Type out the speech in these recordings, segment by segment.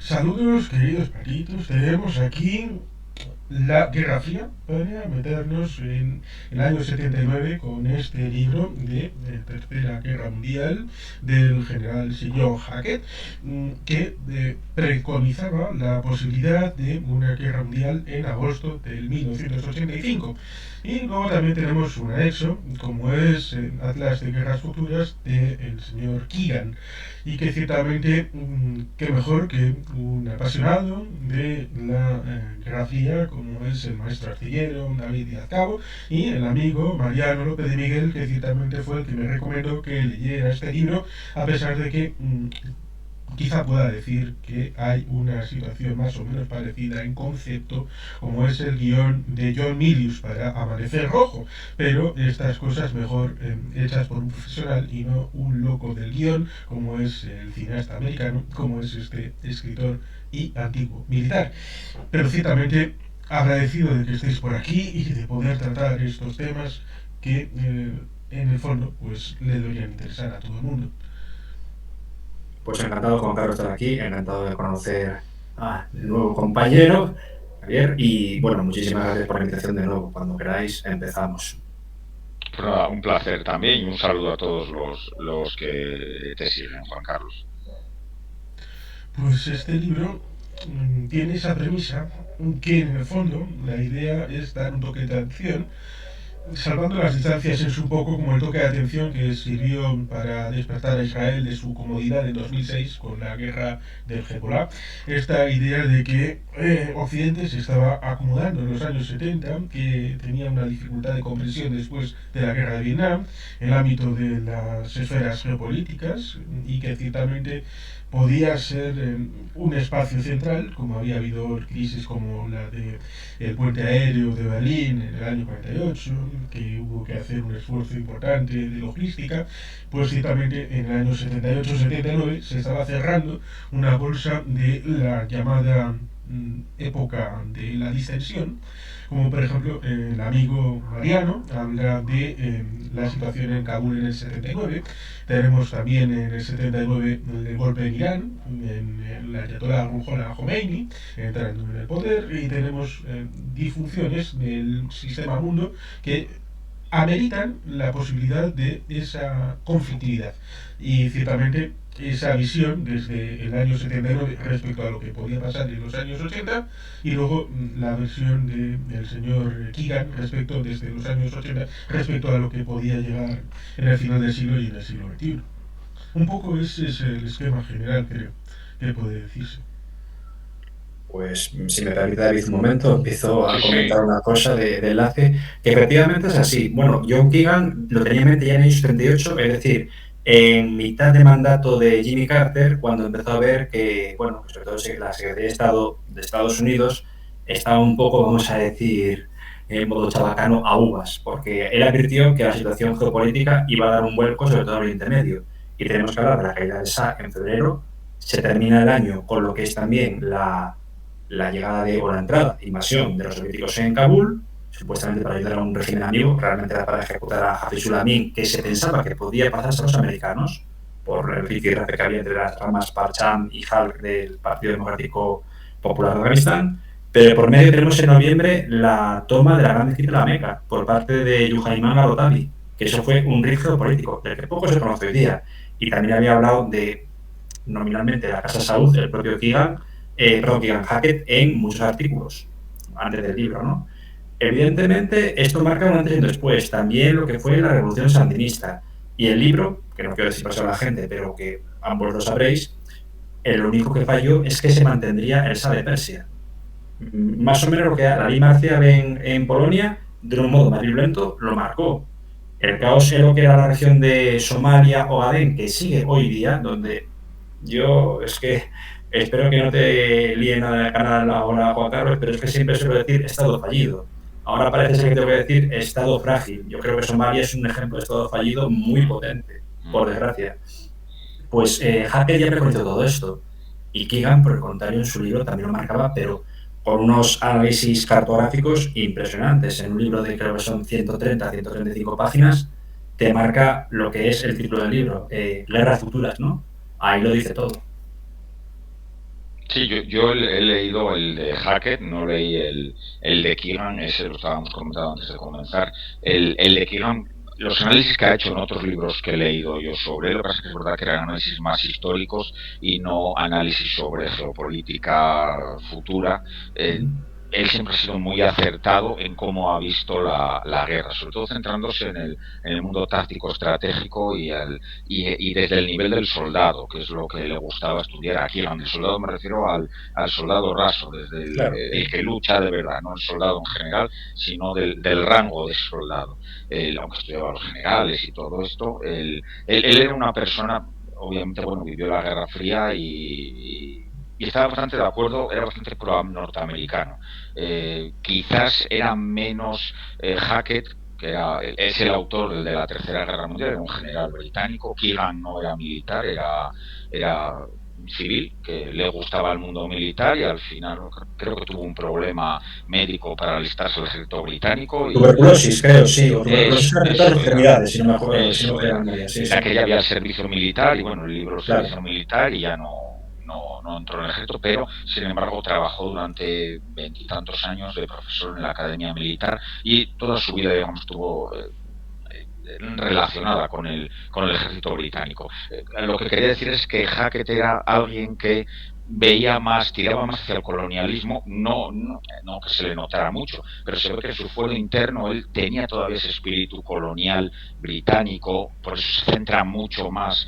Saludos, queridos patitos. Tenemos aquí la Guerra Fría para meternos en el año 79 con este libro de Tercera Guerra Mundial del general Sir Hackett, que preconizaba la posibilidad de una guerra mundial en agosto del 1985. Y luego también tenemos un anexo, como es Atlas de Guerras Futuras del señor Keegan, y que ciertamente, qué mejor que un apasionado de la grafía como es el maestro artillero David Díaz Cabo y el amigo Mariano López de Miguel, que ciertamente fue el que me recomendó que leyera este libro, a pesar de que quizá pueda decir que hay una situación más o menos parecida en concepto, como es el guión de John Milius para Amanecer Rojo, pero estas cosas mejor hechas por un profesional y no un loco del guión, como es el cineasta americano, como es este escritor y antiguo militar. Pero ciertamente agradecido de que estéis por aquí y de poder tratar estos temas que en el fondo pues le deberían interesar a todo el mundo. Pues encantado, Juan Carlos, de estar aquí, encantado de conocer a el nuevo compañero, Javier, y bueno, muchísimas gracias por la invitación de nuevo. Cuando queráis, empezamos. Pues nada, un placer también y un saludo a todos los que te sirven, Juan Carlos. Pues este libro tiene esa premisa que en el fondo la idea es dar un toque de atención, salvando las distancias es un poco como el toque de atención que sirvió para despertar a Israel de su comodidad en 2006 con la guerra del Hezbollah. Esta idea de que Occidente se estaba acomodando en los años 70, que tenía una dificultad de comprensión después de la guerra de Vietnam, en el ámbito de las esferas geopolíticas, y que ciertamente podía ser un espacio central, como había habido crisis como la de el puente aéreo de Berlín en el año 48, que hubo que hacer un esfuerzo importante de logística, pues ciertamente en el año 78-79 se estaba cerrando una bolsa de la llamada época de la distensión, como por ejemplo el amigo Mariano habla de la situación en Kabul en el 79, tenemos también en el 79 el golpe en Irán, en el Ayatollah Ruhollah Khomeini entrando en el poder, y tenemos disfunciones del sistema mundo que ameritan la posibilidad de esa conflictividad. Y ciertamente esa visión desde el año 79 respecto a lo que podía pasar en los años 80 y luego la versión del señor Keegan respecto desde los años 80 respecto a lo que podía llegar en el final del siglo y en el siglo XXI. Un poco ese es el esquema general, creo, que puede decirse. Pues, si me permite, David, un momento, empiezo a Sí, sí. comentar una cosa de enlace, que efectivamente es así. Bueno, John Keegan lo tenía en mente ya en el año 78, es decir, en mitad de mandato de Jimmy Carter, cuando empezó a ver que, bueno, sobre todo la Secretaría de Estado de Estados Unidos estaba un poco, vamos a decir, en modo chabacano a uvas, porque él advirtió que la situación geopolítica iba a dar un vuelco, sobre todo en el intermedio. Y tenemos que hablar de la caída del Shah en febrero, se termina el año con lo que es también la llegada de, o la entrada, invasión de los soviéticos en Kabul, supuestamente para ayudar a un régimen amigo, realmente era para ejecutar a Hafizul Amin, que se pensaba que podía pasarse a los americanos, por el rifirrafe que había entre las ramas Parcham y Halk del Partido Democrático Popular de Afganistán, pero por medio tenemos en noviembre la toma de la Gran Mezquita de la Meca por parte de Yuhaiman al-Otami, que eso fue un riesgo político, del que poco se conoce hoy día. Y también había hablado de, nominalmente, la Casa Saud, el propio Keegan, Keegan Hackett, en muchos artículos antes del libro, ¿no? Evidentemente, esto marca un antes y un después. También lo que fue la revolución sandinista. Y el libro, que no quiero decir para a la gente, pero que ambos lo sabréis, lo único que falló es que se mantendría el Shah de Persia. Más o menos lo que la ley marcial en Polonia, de un modo más violento, lo marcó. El caos en lo que era la región de Somalia o Adén, que sigue hoy día, donde yo es que espero que no te líe nada en el canal ahora, Juan Carlos, pero es que siempre suelo decir estado fallido. Ahora parece ser que te voy a decir estado frágil. Yo creo que Somalia es un ejemplo de estado fallido muy potente, por desgracia. Pues Hacker ya preconizó todo esto. Y Keegan, por el contrario, en su libro también lo marcaba, pero con unos análisis cartográficos impresionantes. En un libro de creo que son 130, 135 páginas, te marca lo que es el título del libro, Guerras Futuras, ¿no? Ahí lo dice todo. Sí, yo he leído el de Hackett, no leí el de Keegan, ese lo estábamos comentando antes de comenzar. El de Keegan, los análisis que ha hecho en otros libros que he leído yo sobre él, lo que pasa es que es verdad que eran análisis más históricos y no análisis sobre geopolítica futura. Él siempre ha sido muy acertado en cómo ha visto la guerra, sobre todo centrándose en el mundo táctico estratégico y desde el nivel del soldado, que es lo que le gustaba estudiar aquí. El soldado me refiero al soldado raso, desde Claro. el que lucha de verdad, no el soldado en general, sino del rango de soldado. Aunque estudiaba los generales y todo esto, él era una persona, obviamente, bueno, vivió la Guerra Fría y estaba bastante de acuerdo, era bastante pro norteamericano. Quizás era menos Hackett, que es el autor de la Tercera Guerra Mundial, era un general británico. Keegan no era militar, era civil, que le gustaba el mundo militar y al final creo que tuvo un problema médico para alistarse al ejército británico Tuberculosis, creo, sí, o tuberculosis de las eso era, extremidades, si no me acuerdo, si no eso me era. memoria, sí, De sí. aquella había el servicio militar y bueno, el libro el Claro. servicio militar y ya no entró en el ejército, pero sin embargo trabajó durante veintitantos años de profesor en la Academia Militar y toda su vida, digamos, estuvo relacionada con el ejército británico. Lo que quería decir es que Hackett era alguien que veía más, tiraba más hacia el colonialismo, no que se le notara mucho, pero se ve que en su fuero interno él tenía todavía ese espíritu colonial británico, por eso se centra mucho más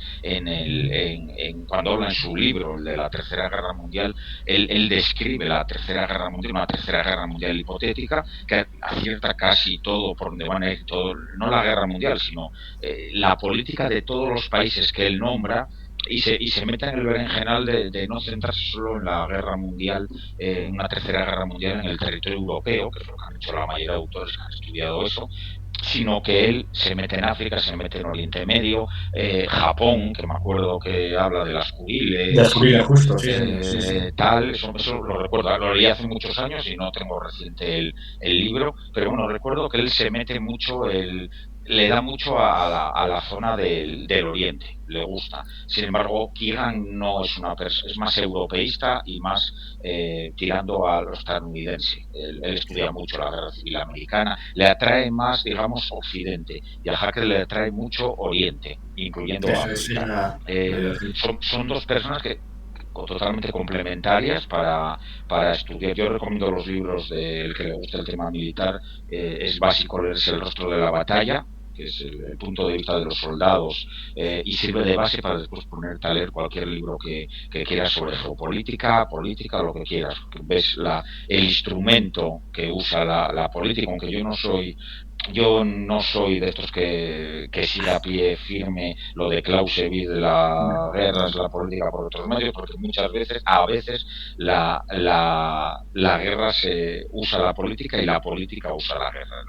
cuando habla en su libro, el de la Tercera Guerra Mundial, él describe la Tercera Guerra Mundial, una Tercera Guerra Mundial hipotética, que acierta casi todo por donde van a ir todo, no la guerra mundial, sino la política de todos los países que él nombra y se mete en el berenjenal de no centrarse solo en la guerra mundial, en una tercera guerra mundial en el territorio europeo, que es lo que han hecho la mayoría de autores que han estudiado eso, sino que él se mete en África, se mete en Oriente Medio, Japón, que me acuerdo que habla de las De Kuriles, Jubilee, justo, sí, señor, sí, sí. tal, eso lo recuerdo, lo leí hace muchos años y no tengo reciente el libro, pero bueno, recuerdo que él se mete mucho, le da mucho a la zona del Oriente, le gusta. Sin embargo, Keegan no es una persona, es más europeísta y más tirando a lo estadounidense. Él estudia mucho la guerra civil americana, le atrae más, digamos, Occidente, y a Hackett le atrae mucho Oriente, incluyendo Eso es África. lo iba a decir. Son dos personas que totalmente complementarias para estudiar. Yo recomiendo los libros del que le gusta el tema militar. Es básico leerse El rostro de la batalla, que es el punto de vista de los soldados, y sirve de base para después ponerte a leer cualquier libro que quieras sobre geopolítica, política, lo que quieras. Ves el instrumento que usa la política, aunque yo no soy de estos que sigue a pie firme lo de Clausewitz de la guerra es la política por otros medios, porque muchas veces, a veces, la guerra se usa la política y la política usa la guerra.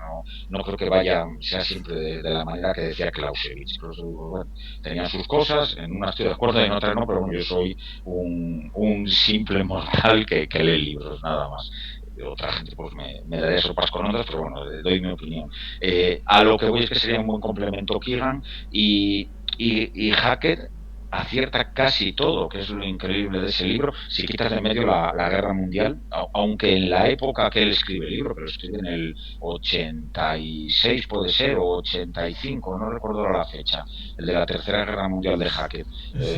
No creo que sea siempre de la manera que decía Clausewitz. Incluso, bueno, tenían sus cosas, en una estoy de acuerdo, en otra no, pero bueno, yo soy un simple mortal que lee libros, nada más. Otra gente pues me daría sopas con otras, pero bueno, doy mi opinión. A lo que voy es que sería un buen complemento Keegan y Hackett acierta casi todo, que es lo increíble de ese libro, si quitas de medio la guerra mundial, aunque en la época que él escribe el libro, que lo escribe en el 86 puede ser, o 85, no recuerdo la fecha, el de la tercera guerra mundial de Hackett.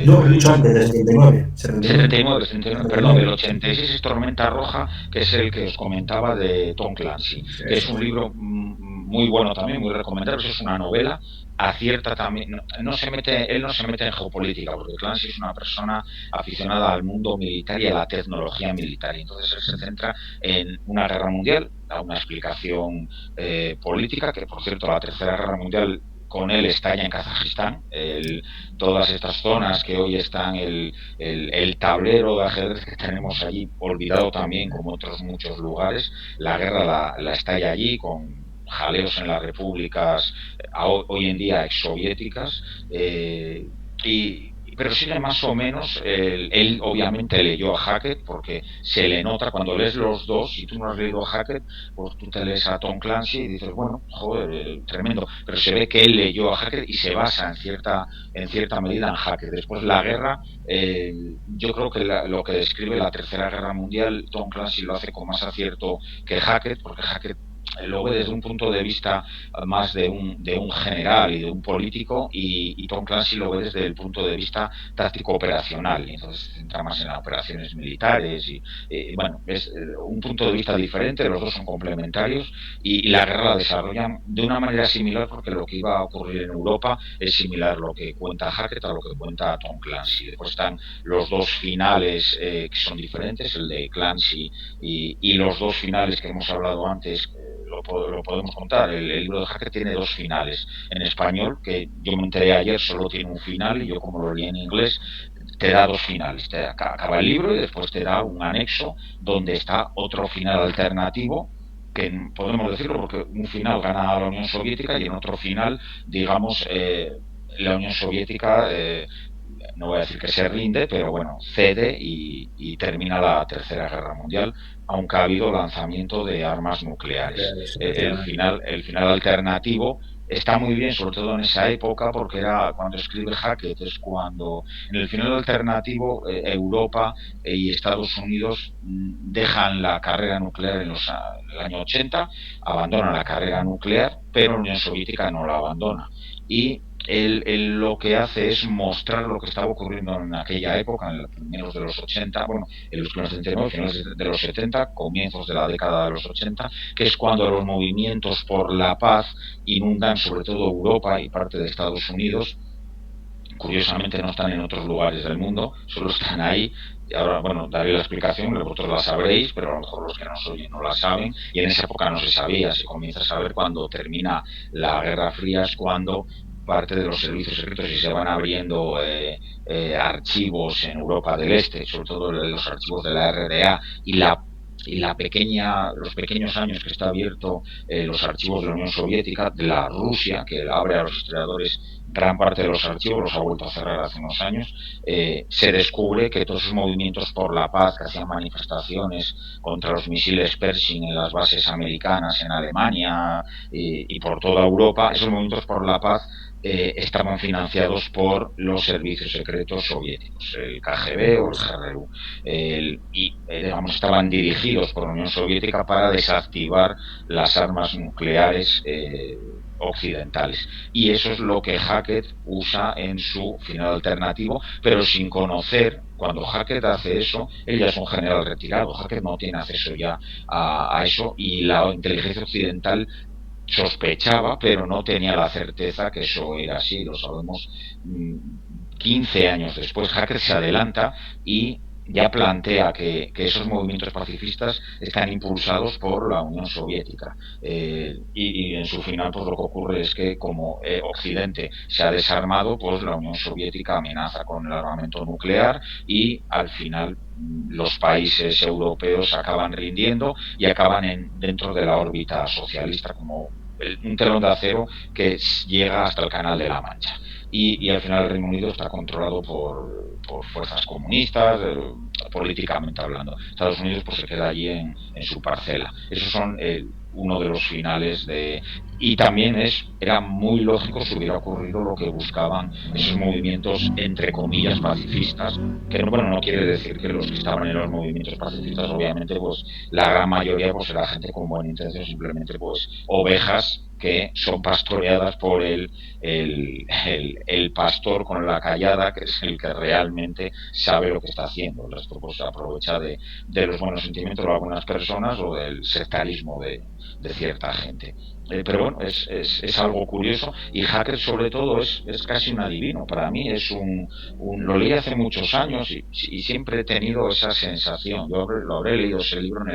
No, Yo he mucho leído antes, del 79. 79, 79, perdón, 79. el 86 es Tormenta Roja, que es el que os comentaba de Tom Clancy, que es Eso. un libro muy bueno también, muy recomendable, es una novela, acierta también, él no se mete en geopolítica, porque Clancy es una persona aficionada al mundo militar y a la tecnología militar, y entonces él se centra en una guerra mundial, da una explicación política, que por cierto la tercera guerra mundial con él estalla en Kazajistán, todas estas zonas que hoy están, el tablero de ajedrez que tenemos allí, olvidado también como otros muchos lugares, la guerra la estalla allí con jaleos en las repúblicas hoy en día exsoviéticas, y pero sigue más o menos, él obviamente leyó a Hackett, porque se le nota cuando lees los dos. Si tú no has leído a Hackett, pues tú te lees a Tom Clancy y dices, bueno, joder, tremendo, pero se ve que él leyó a Hackett y se basa en cierta medida en Hackett. Después la guerra, yo creo que lo que describe la Tercera Guerra Mundial, Tom Clancy lo hace con más acierto que Hackett, porque Hackett lo ve desde un punto de vista más de un general y de un político, y Tom Clancy lo ve desde el punto de vista táctico operacional, y entonces se centra más en las operaciones militares bueno, es un punto de vista diferente, los dos son complementarios, y la guerra la desarrollan de una manera similar, porque lo que iba a ocurrir en Europa es similar lo que cuenta Hackett a lo que cuenta Tom Clancy. Después están los dos finales que son diferentes, el de Clancy y los dos finales que hemos hablado antes. Lo podemos contar. El libro de Hackett tiene dos finales. En español, que yo me enteré ayer, solo tiene un final, y yo, como lo leí en inglés, te da dos finales. Te acaba el libro y después te da un anexo donde está otro final alternativo, que podemos decirlo porque un final gana a la Unión Soviética y en otro final, digamos, la Unión Soviética, no voy a decir que se rinde, pero bueno, cede y termina la Tercera Guerra Mundial, aunque ha habido lanzamiento de armas nucleares. El final alternativo está muy bien, sobre todo en esa época, porque era cuando escribe Hackett, es cuando en el final alternativo Europa y Estados Unidos dejan la carrera nuclear en el año 80, abandonan la carrera nuclear, pero la Unión Soviética no la abandona. Y él lo que hace es mostrar lo que estaba ocurriendo en aquella época, en los primeros de los 80, bueno, en los primeros 79, finales de los 70, comienzos de la década de los 80, que es cuando los movimientos por la paz inundan sobre todo Europa y parte de Estados Unidos. Curiosamente no están en otros lugares del mundo, solo están ahí. Y ahora, bueno, daré la explicación, vosotros la sabréis, pero a lo mejor los que nos oyen no la saben, y en esa época no se sabía. Se comienza a saber cuando termina la Guerra Fría, es cuando parte de los servicios secretos y se van abriendo archivos en Europa del Este, sobre todo los archivos de la RDA los pequeños años que está abierto los archivos de la Unión Soviética, de la Rusia, que abre a los historiadores gran parte de los archivos, los ha vuelto a cerrar hace unos años. Se descubre que todos esos movimientos por la paz, que hacían manifestaciones contra los misiles Pershing en las bases americanas en Alemania y por toda Europa, esos movimientos por la paz estaban financiados por los servicios secretos soviéticos, el KGB o el GRU, digamos, estaban dirigidos por la Unión Soviética para desactivar las armas nucleares occidentales. Y eso es lo que Hackett usa en su final alternativo, pero sin conocer. Cuando Hackett hace eso, él ya es un general retirado. Hackett no tiene acceso ya a eso, y la inteligencia occidental sospechaba, pero no tenía la certeza que eso era así. Lo sabemos 15 años después. Hackett se adelanta y ya plantea que esos movimientos pacifistas están impulsados por la Unión Soviética. Y en su final, pues lo que ocurre es que, como Occidente se ha desarmado, pues la Unión Soviética amenaza con el armamento nuclear, y al final los países europeos acaban rindiendo y acaban dentro de la órbita socialista, como un telón de acero que llega hasta el Canal de la Mancha. Y al final el Reino Unido está controlado por fuerzas comunistas, políticamente hablando. Estados Unidos pues se queda allí en su parcela. Esos son uno de los finales y también era muy lógico si hubiera ocurrido lo que buscaban esos movimientos entre comillas pacifistas, que no quiere decir que los que estaban en los movimientos pacifistas, obviamente, pues la gran mayoría pues era gente con buena intención, simplemente pues ovejas que son pastoreadas por el pastor con la callada, que es el que realmente sabe lo que está haciendo. El resto pues se aprovecha de los buenos sentimientos de algunas personas o del sectarismo de cierta gente. Pero bueno, es algo curioso, y Hackett sobre todo es casi un adivino. Para mí lo leí hace muchos años y siempre he tenido esa sensación. Yo lo habré leído ese libro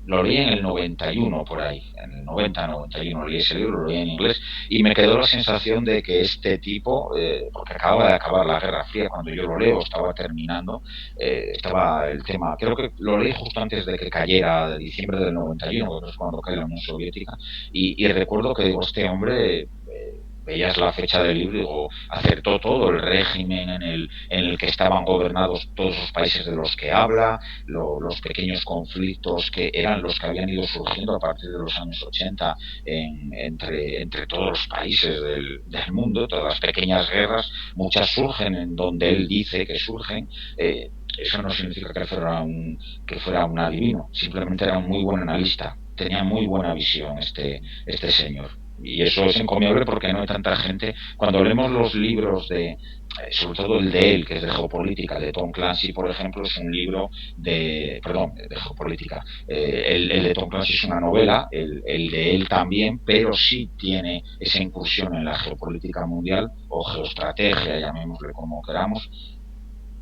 lo leí en el 91 por ahí, en el 90-91 leí ese libro, lo leí en inglés, y me quedó la sensación de que este tipo, porque acababa de acabar la Guerra Fría cuando yo lo leo, estaba terminando, estaba el tema, creo que lo leí justo antes de que cayera, de diciembre del 91, que es cuando cae la Unión Soviética, y recuerdo que digo, este hombre veías la fecha del libro y digo, acertó todo el régimen en el que estaban gobernados todos los países de los que habla, los pequeños conflictos que eran los que habían ido surgiendo a partir de los años 80 entre todos los países del mundo, todas las pequeñas guerras, muchas surgen en donde él dice que surgen. Eso no significa que fuera un adivino, simplemente era un muy buen analista, tenía muy buena visión este señor. Y eso es encomiable porque no hay tanta gente. Cuando leemos los libros sobre todo el de él, que es de geopolítica, de Tom Clancy, por ejemplo, es un libro de geopolítica. El de Tom Clancy es una novela, el de él también, pero sí tiene esa incursión en la geopolítica mundial o geoestrategia, llamémosle como queramos.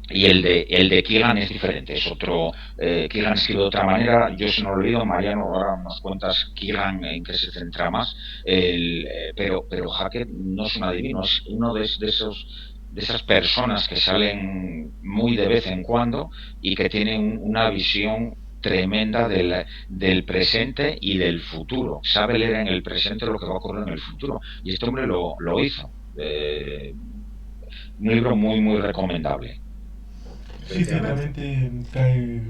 Y el de Keegan es diferente, es otro. Keegan escribe de otra manera. Yo se me he olvidado, Mariano, ahora nos cuentas Keegan en qué se centra más. Pero Hackett no es un adivino, es uno de esas personas que salen muy de vez en cuando y que tienen una visión tremenda del presente y del futuro. Sabe leer en el presente lo que va a ocurrir en el futuro. Y este hombre lo hizo. Un libro muy, muy recomendable. Sí, ciertamente cae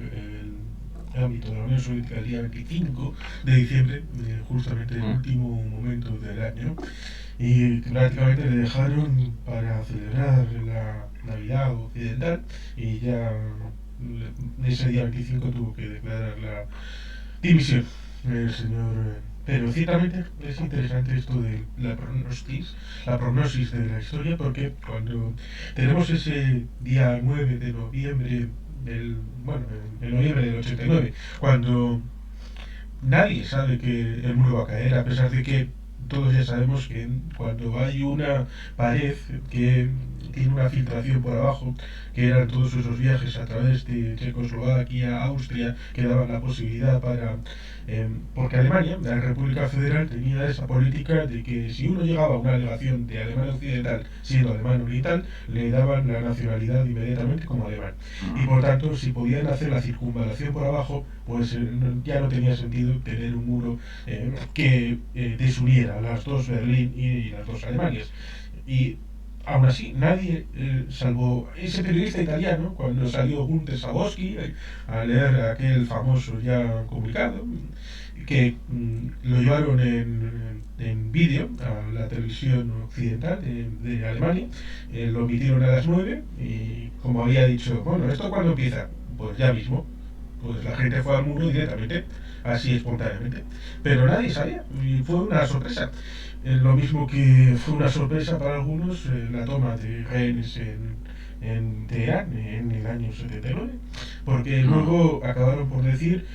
el ámbito de la Unión Soviética el día 25 de diciembre, justamente el último momento del año, y prácticamente le dejaron para celebrar la Navidad occidental y ya ese día 25 tuvo que declarar la dimisión el señor. Pero ciertamente es interesante esto de la prognosis de la historia, porque cuando tenemos ese día 9 de noviembre en noviembre del 89, cuando nadie sabe que el muro va a caer, a pesar de que todos ya sabemos que cuando hay una pared que tiene una filtración por abajo, que eran todos esos viajes a través de Checoslovaquia, Austria, que daban la posibilidad para... porque Alemania, la República Federal, tenía esa política de que si uno llegaba a una delegación de Alemania Occidental siendo alemán oriental, le daban la nacionalidad inmediatamente como alemán. Y por tanto, si podían hacer la circunvalación por abajo, pues ya no tenía sentido tener un muro que desuniera las dos Berlín y las dos Alemanias. Y aún así, nadie, salvo ese periodista italiano, cuando salió Gunther Schabowski a leer aquel famoso ya comunicado, que lo llevaron en vídeo a la televisión occidental de Alemania, lo emitieron a las 9 y como había dicho, bueno, ¿esto cuándo empieza? Pues ya mismo. Pues la gente fue al muro directamente, así espontáneamente. Pero nadie sabía y fue una sorpresa. Lo mismo que fue una sorpresa para algunos la toma de rehenes en Teherán en el año 79, porque luego acabaron por decir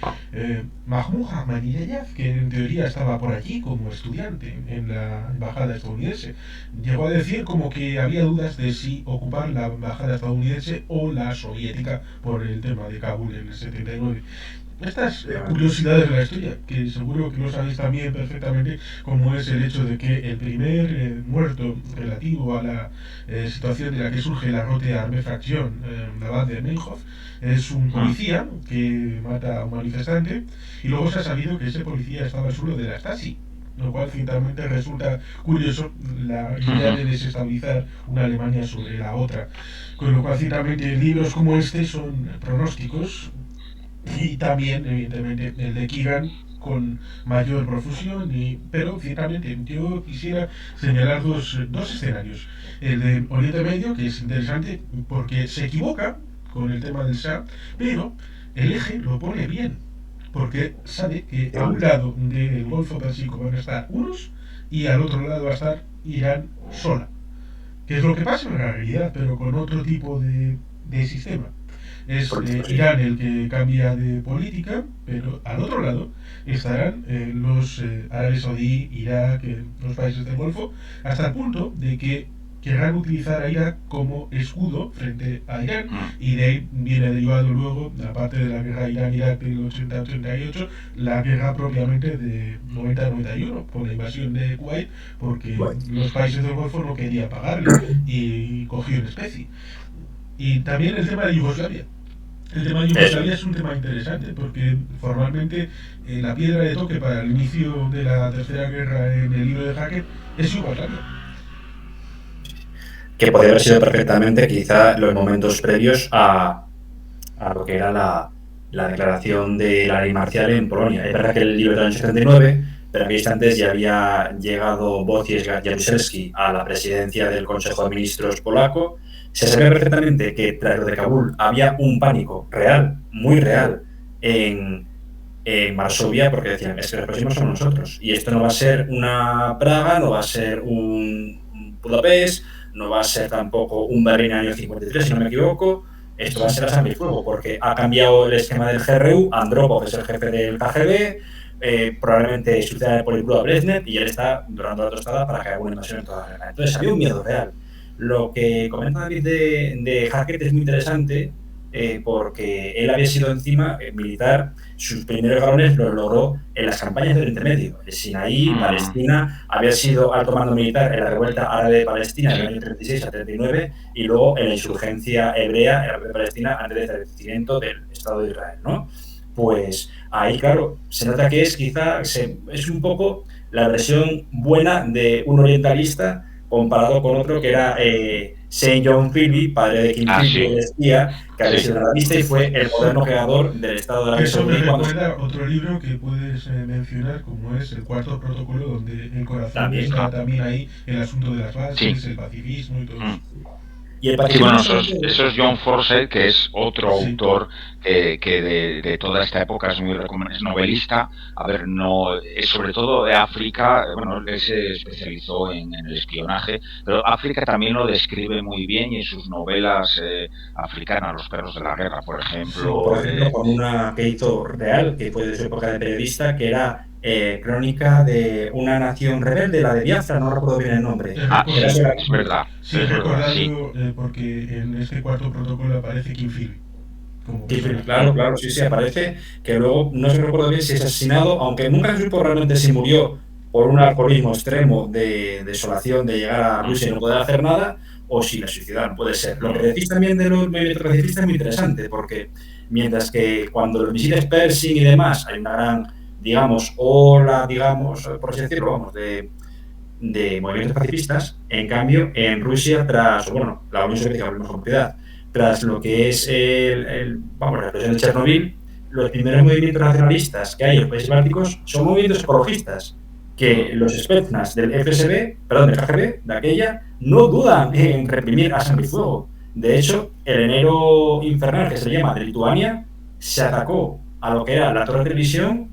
Mahmoud Ahmadinejad, que en teoría estaba por allí como estudiante en la embajada estadounidense, llegó a decir como que había dudas de si ocupar la embajada estadounidense o la soviética por el tema de Kabul en el 79. Estas curiosidades de la historia, que seguro que lo sabéis también perfectamente, como es el hecho de que el primer muerto relativo a la situación de la que surge la Rote Armée Fraction, la de Meinhof, es un policía que mata a un manifestante, y luego se ha sabido que ese policía estaba al suelo de la Stasi, lo cual ciertamente resulta curioso la idea de desestabilizar una Alemania sobre la otra. Con lo cual ciertamente libros como este son pronósticos, y también evidentemente el de Keegan con mayor profusión, pero ciertamente yo quisiera señalar dos escenarios. El de Oriente Medio, que es interesante porque se equivoca con el tema del Shah, pero el eje lo pone bien, porque sabe que a un lado del Golfo Pérsico van a estar unos y al otro lado va a estar Irán sola, que es lo que pasa en la realidad, pero con otro tipo de sistema. Es Irán el que cambia de política, pero al otro lado estarán los árabes saudí, Irak, los países del Golfo, hasta el punto de que querrán utilizar a Irak como escudo frente a Irán, y de ahí viene derivado luego, aparte de la guerra Irán-Irak del 80-88, la guerra propiamente de 90-91, con la invasión de Kuwait, porque los países del Golfo no querían pagarle y cogió en especie. Y también el tema de Yugoslavia. El tema de Yugoslavia es un tema interesante porque formalmente la piedra de toque para el inicio de la Tercera Guerra en el libro de Hackett es Yugoslavia. que podría haber sido perfectamente quizá los momentos previos a lo que era la declaración de la ley marcial en Polonia. Es verdad que el libro del año 79, pero aquellos antes ya había llegado Wojciech Jaruzelski a la presidencia del Consejo de Ministros polaco. Se sabía perfectamente que tras lo de Kabul había un pánico real, muy real, en Varsovia, porque decían, es que los próximos somos nosotros. Y esto no va a ser una Praga, no va a ser un Budapest, no va a ser tampoco un Berlín año 53, si no me equivoco. Esto va a ser a sangre y fuego, porque ha cambiado el esquema del GRU, Andropov es el jefe del KGB, probablemente suceda el Politburo a Brezhnev, y él está dorando la tostada para que haga una invasión en toda la guerra. Entonces había un miedo real. Lo que comenta David de Hackett es muy interesante, porque él había sido encima militar, sus primeros galones los logró en las campañas del Oriente Medio. El Sinaí, Palestina, había sido alto mando militar en la revuelta árabe de Palestina del año 36 a 39 y luego en la insurgencia hebrea en la de Palestina antes del establecimiento del Estado de Israel, ¿no? Pues ahí, claro, se nota que es quizá, es un poco la versión buena de un orientalista comparado con otro que era Saint John Philby, padre de Kim Philby, el espía, que había sido analista y fue el moderno creador del Estado de la Eso me recuerda otro libro que puedes mencionar, como es El Cuarto Protocolo, donde el corazón también está también ahí el asunto de las bases, el pacifismo y todo eso. Y el pacifismo eso es John Forsyth, que es otro autor que de toda esta época es muy recomendable, es novelista. A ver, no es sobre todo de África. Bueno, él se especializó en el espionaje, pero África también lo describe muy bien, y en sus novelas africanas, Los perros de la guerra, por ejemplo. Por ejemplo, con una que hizo real, que fue de su época de periodista, que era crónica de una nación rebelde, la de Biafra, no recuerdo bien el nombre. Sí, es verdad. Sí, he recordado, porque en este Cuarto Protocolo aparece Kim Philby. Claro, sí, aparece, que luego no se recuerda bien si es asesinado, aunque nunca se supo realmente si murió por un alcoholismo extremo de desolación de llegar a Rusia y no poder hacer nada, o si la suicidaron, puede ser. Lo que decís también de los movimientos pacifistas es muy interesante, porque mientras que cuando los misiles Pershing y demás hay una gran, digamos, ola, digamos, por así decirlo, vamos, de movimientos pacifistas, en cambio, en Rusia, tras, bueno, la Unión Soviética, hablemos con propiedad, tras lo que es la explosión de Chernobyl, los primeros movimientos nacionalistas que hay en los países bálticos son movimientos ecologistas, que los Spetsnaz del del KGB, de aquella, no dudan en reprimir a sangre y fuego. De hecho, el enero infernal, que se llama de Lituania, se atacó a lo que era la torre de televisión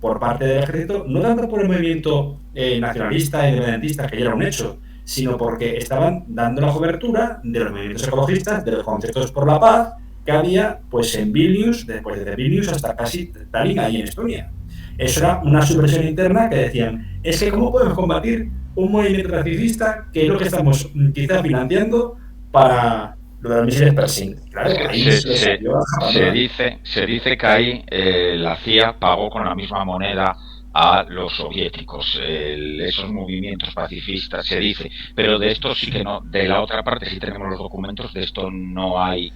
por parte del ejército, no tanto por el movimiento nacionalista e independentista, que ya era un hecho, sino porque estaban dando la cobertura de los movimientos ecologistas, de los conceptos por la paz que había pues en Vilnius, después de Vilnius hasta casi Tallinn, ahí en Estonia. Eso era una subversión interna que decían, es que ¿cómo podemos combatir un movimiento pacifista que es lo que estamos quizá financiando para lo de los misiles Pershing? Claro, ahí se dice que ahí la CIA pagó con la misma moneda a los soviéticos, esos movimientos pacifistas, se dice, pero de esto sí que no, de la otra parte sí tenemos los documentos, de esto no hay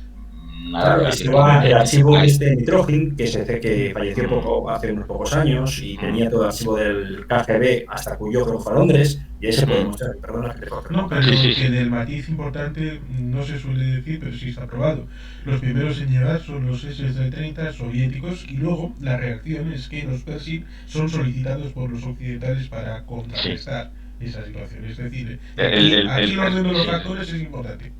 nada. Claro, el archivo de Mitrokhin, que se dice que falleció hace unos pocos años y tenía todo el archivo del KGB hasta cuyo creo fue a Londres, y ahí se puede mostrar, perdona que te corte. No, pero que del matiz importante no se suele decir, pero sí está probado. Los primeros en llegar son los SS-30 soviéticos, y luego la reacción es que los Pershing son solicitados por los occidentales para contrarrestar esa situación. Es decir, aquí el orden de los factores es importante.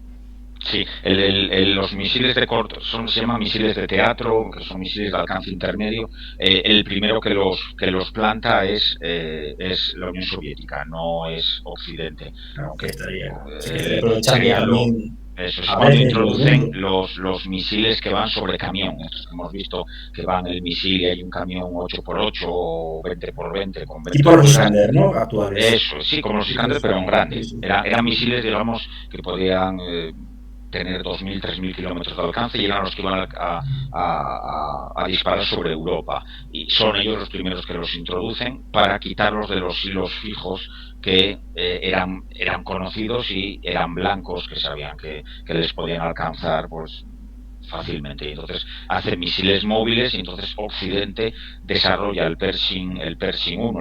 Sí, los misiles de corto se llaman misiles de teatro, que son misiles de alcance intermedio. El primero que los planta es la Unión Soviética, no es Occidente. Aunque sería eso es cuando introducen los misiles que van sobre camión. Estos que hemos visto que van el misil y hay un camión 8x8 o 20x20 con 20. Tipo los Iskander, ¿no? Actuales. Eso, sí, como los Iskander, pero en grandes. Eran misiles, digamos, que podían tener 2.000, 3.000 kilómetros de alcance, y eran los que iban a disparar sobre Europa. Y son ellos los primeros que los introducen para quitarlos de los hilos fijos que eran conocidos y eran blancos, que sabían que les podían alcanzar pues fácilmente. Y entonces hace misiles móviles y entonces Occidente desarrolla el Pershing 1,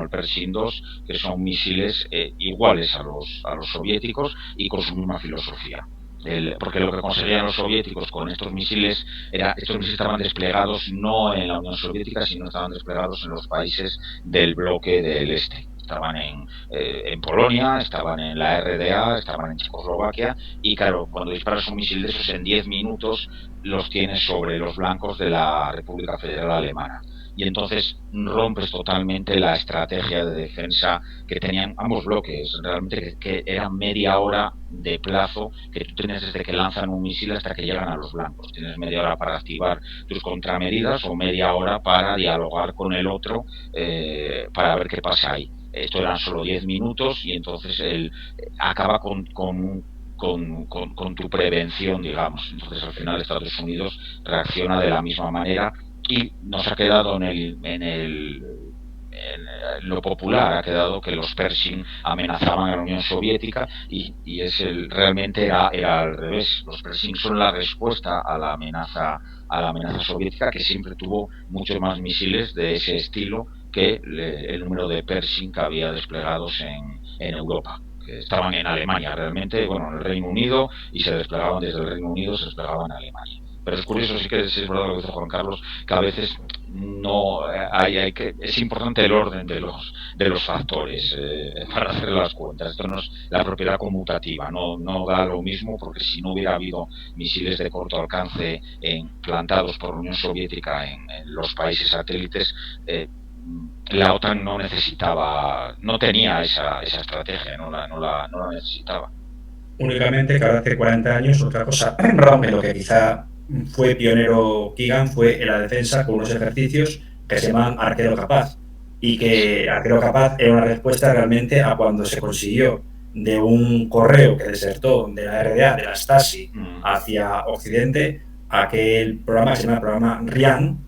el Pershing 2, que son misiles iguales a los soviéticos y con su misma filosofía. Porque lo que conseguían los soviéticos con estos misiles estos misiles estaban desplegados no en la Unión Soviética, sino estaban desplegados en los países del bloque del este. Estaban en Polonia, estaban en la RDA, estaban en Checoslovaquia, y claro, cuando disparas un misil de esos en 10 minutos los tienes sobre los blancos de la República Federal Alemana. Y entonces rompes totalmente la estrategia de defensa que tenían ambos bloques. Realmente que era media hora de plazo que tú tienes desde que lanzan un misil hasta que llegan a los blancos. Tienes media hora para activar tus contramedidas o media hora para dialogar con el otro para ver qué pasa ahí. Esto eran solo 10 minutos y entonces acaba con tu prevención, digamos. Entonces al final Estados Unidos reacciona de la misma manera y nos ha quedado en lo popular, ha quedado que los Pershing amenazaban a la Unión Soviética y realmente era al revés. Los Pershing son la respuesta a la amenaza soviética, que siempre tuvo muchos más misiles de ese estilo que el número de Pershing que había desplegados en Europa, que estaban en Alemania realmente, bueno, en el Reino Unido, y se desplegaban desde el Reino Unido, se desplegaban en Alemania. Pero es curioso, sí que es verdad lo que dice Juan Carlos, que a veces no es importante el orden de los factores para hacer las cuentas. Esto no es la propiedad conmutativa, no da lo mismo, porque si no hubiera habido misiles de corto alcance plantados por la Unión Soviética en los países satélites, la OTAN no tenía esa estrategia, no la necesitaba. Únicamente que ahora hace 40 años otra cosa, en lo que quizá fue pionero Keegan fue en la defensa con unos ejercicios que se llaman Arquero Capaz, y que Arquero Capaz era una respuesta realmente a cuando se consiguió de un correo que desertó de la RDA, de la Stasi, hacia Occidente, aquel programa que se llama el programa RIAN,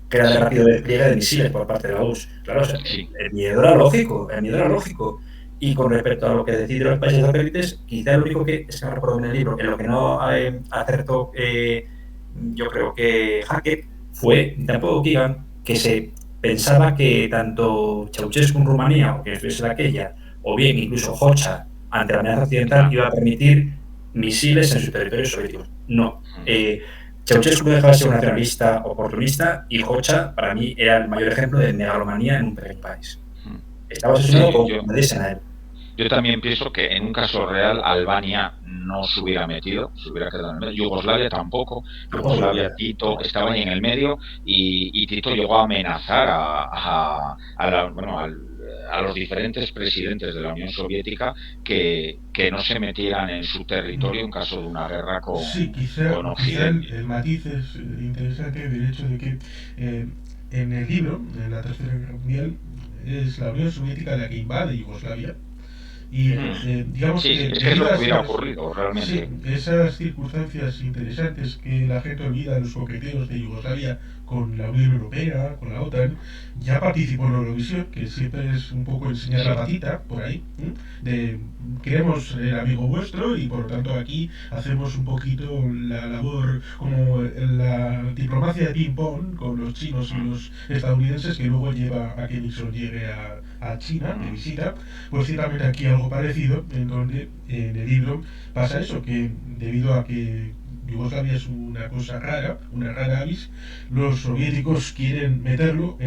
que era de rápido despliegue de misiles por parte de la URSS. Claro, o sea, el miedo era lógico. Y con respecto a lo que decís de los países satélites, quizá lo único que es que no recuerdo en el libro, en lo que no acertó, yo creo que Hackett fue, tampoco Keegan, que se pensaba que tanto Ceausescu en Rumanía, o que estuviese aquella, o bien incluso Hoxha, ante la amenaza occidental, iba a permitir misiles en sus territorios soviéticos. No. Ceausescu dejaba de ser un nacionalista oportunista, y Hoxha, para mí, era el mayor ejemplo de megalomanía en un pequeño país. Estaba obsesionado con medirse a él. Yo también pienso que en un caso real Albania no se hubiera metido, se hubiera quedado en el medio. Yugoslavia tampoco. Yugoslavia, Tito estaba ahí en el medio y Tito llegó a amenazar a los diferentes presidentes de la Unión Soviética que no se metieran en su territorio en caso de una guerra con Occidente. Quizá el matiz es interesante del hecho de que en el libro, en la Tercera Guerra Mundial, es la Unión Soviética la que invade Yugoslavia. Y digamos que es lo que hubiera ocurrido realmente. Sí, esas circunstancias interesantes que la gente olvida, los coqueteos de Yugoslavia con la Unión Europea, con la OTAN, ya participó en Eurovisión, que siempre es un poco enseñar la patita por ahí, de queremos el amigo vuestro y por lo tanto aquí hacemos un poquito la labor como la diplomacia de ping-pong con los chinos y los estadounidenses, que luego lleva a que Nixon llegue a China de visita. Pues ciertamente aquí algo parecido, en donde en el libro pasa eso, que debido a que Yugoslavia es una cosa rara, una rara avis, los soviéticos quieren meterlo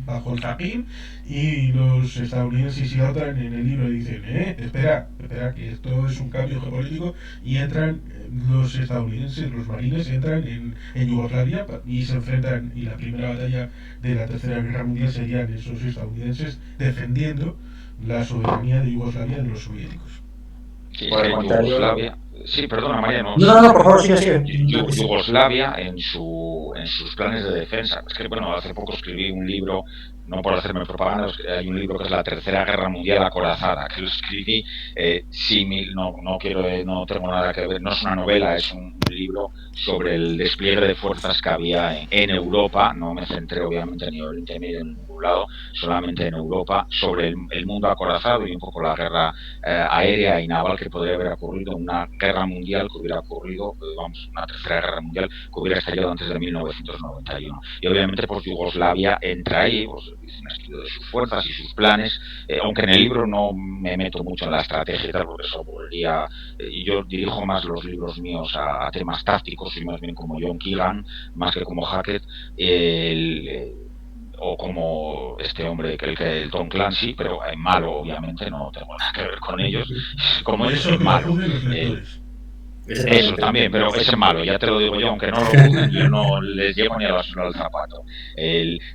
bajo el zapín, y los estadounidenses y la OTAN en el libro dicen, espera, que esto es un cambio geopolítico, y entran los estadounidenses, los marines entran en Yugoslavia y se enfrentan, y la primera batalla de la Tercera Guerra Mundial serían esos estadounidenses defendiendo la soberanía de Yugoslavia de los soviéticos. Sí, Yugoslavia. Sí, perdona, Mariano. No, por favor, sigue. Yugoslavia, en sus planes de defensa, es que, bueno, hace poco escribí un libro no por hacerme propaganda, hay un libro que es La Tercera Guerra Mundial acorazada, que lo escribí no tengo nada que ver, no es una novela, es un libro sobre el despliegue de fuerzas que había en Europa, no me centré obviamente en Oriente Medio en ningún lado, solamente en Europa, sobre el mundo acorazado y un poco la guerra aérea y naval que podría haber ocurrido, una guerra mundial que hubiera ocurrido, una tercera guerra mundial que hubiera estallado antes de 1991. Y obviamente pues Yugoslavia entra ahí, pues dice un estudio de sus fuerzas y sus planes, aunque en el libro no me meto mucho en la estrategia y tal, porque eso volvería, yo dirijo más los libros míos a temas tácticos y más bien como John Keegan, más que como Hackett, o como este hombre el Tom Clancy, pero es malo, obviamente, no tengo nada que ver con ellos, como ellos es malo. Eso también, pero ese es malo, ya te lo digo yo, aunque no lo juzguen, yo no les llevo ni a la suela al zapato.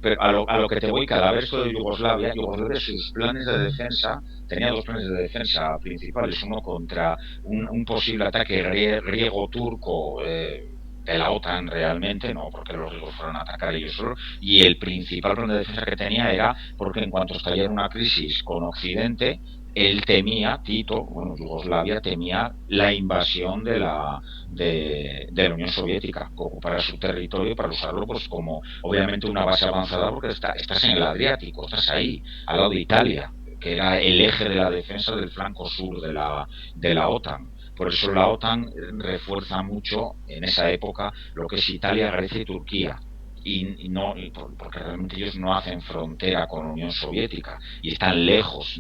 Pero a lo que te voy, cada vez de Yugoslavia, sus planes de defensa, tenía dos planes de defensa principales, uno contra un posible ataque griego-turco, de la OTAN realmente, no porque los griegos fueron a atacar ellos solos, y el principal plan de defensa que tenía era porque en cuanto estallara una crisis con Occidente, él temía, Yugoslavia temía la invasión de la Unión Soviética, que ocupara su territorio para usarlo pues como obviamente una base avanzada, porque estás en el Adriático, estás ahí, al lado de Italia, que era el eje de la defensa del flanco sur de la OTAN. Por eso la OTAN refuerza mucho en esa época lo que es Italia, Grecia y Turquía. Porque realmente ellos no hacen frontera con la Unión Soviética y están lejos,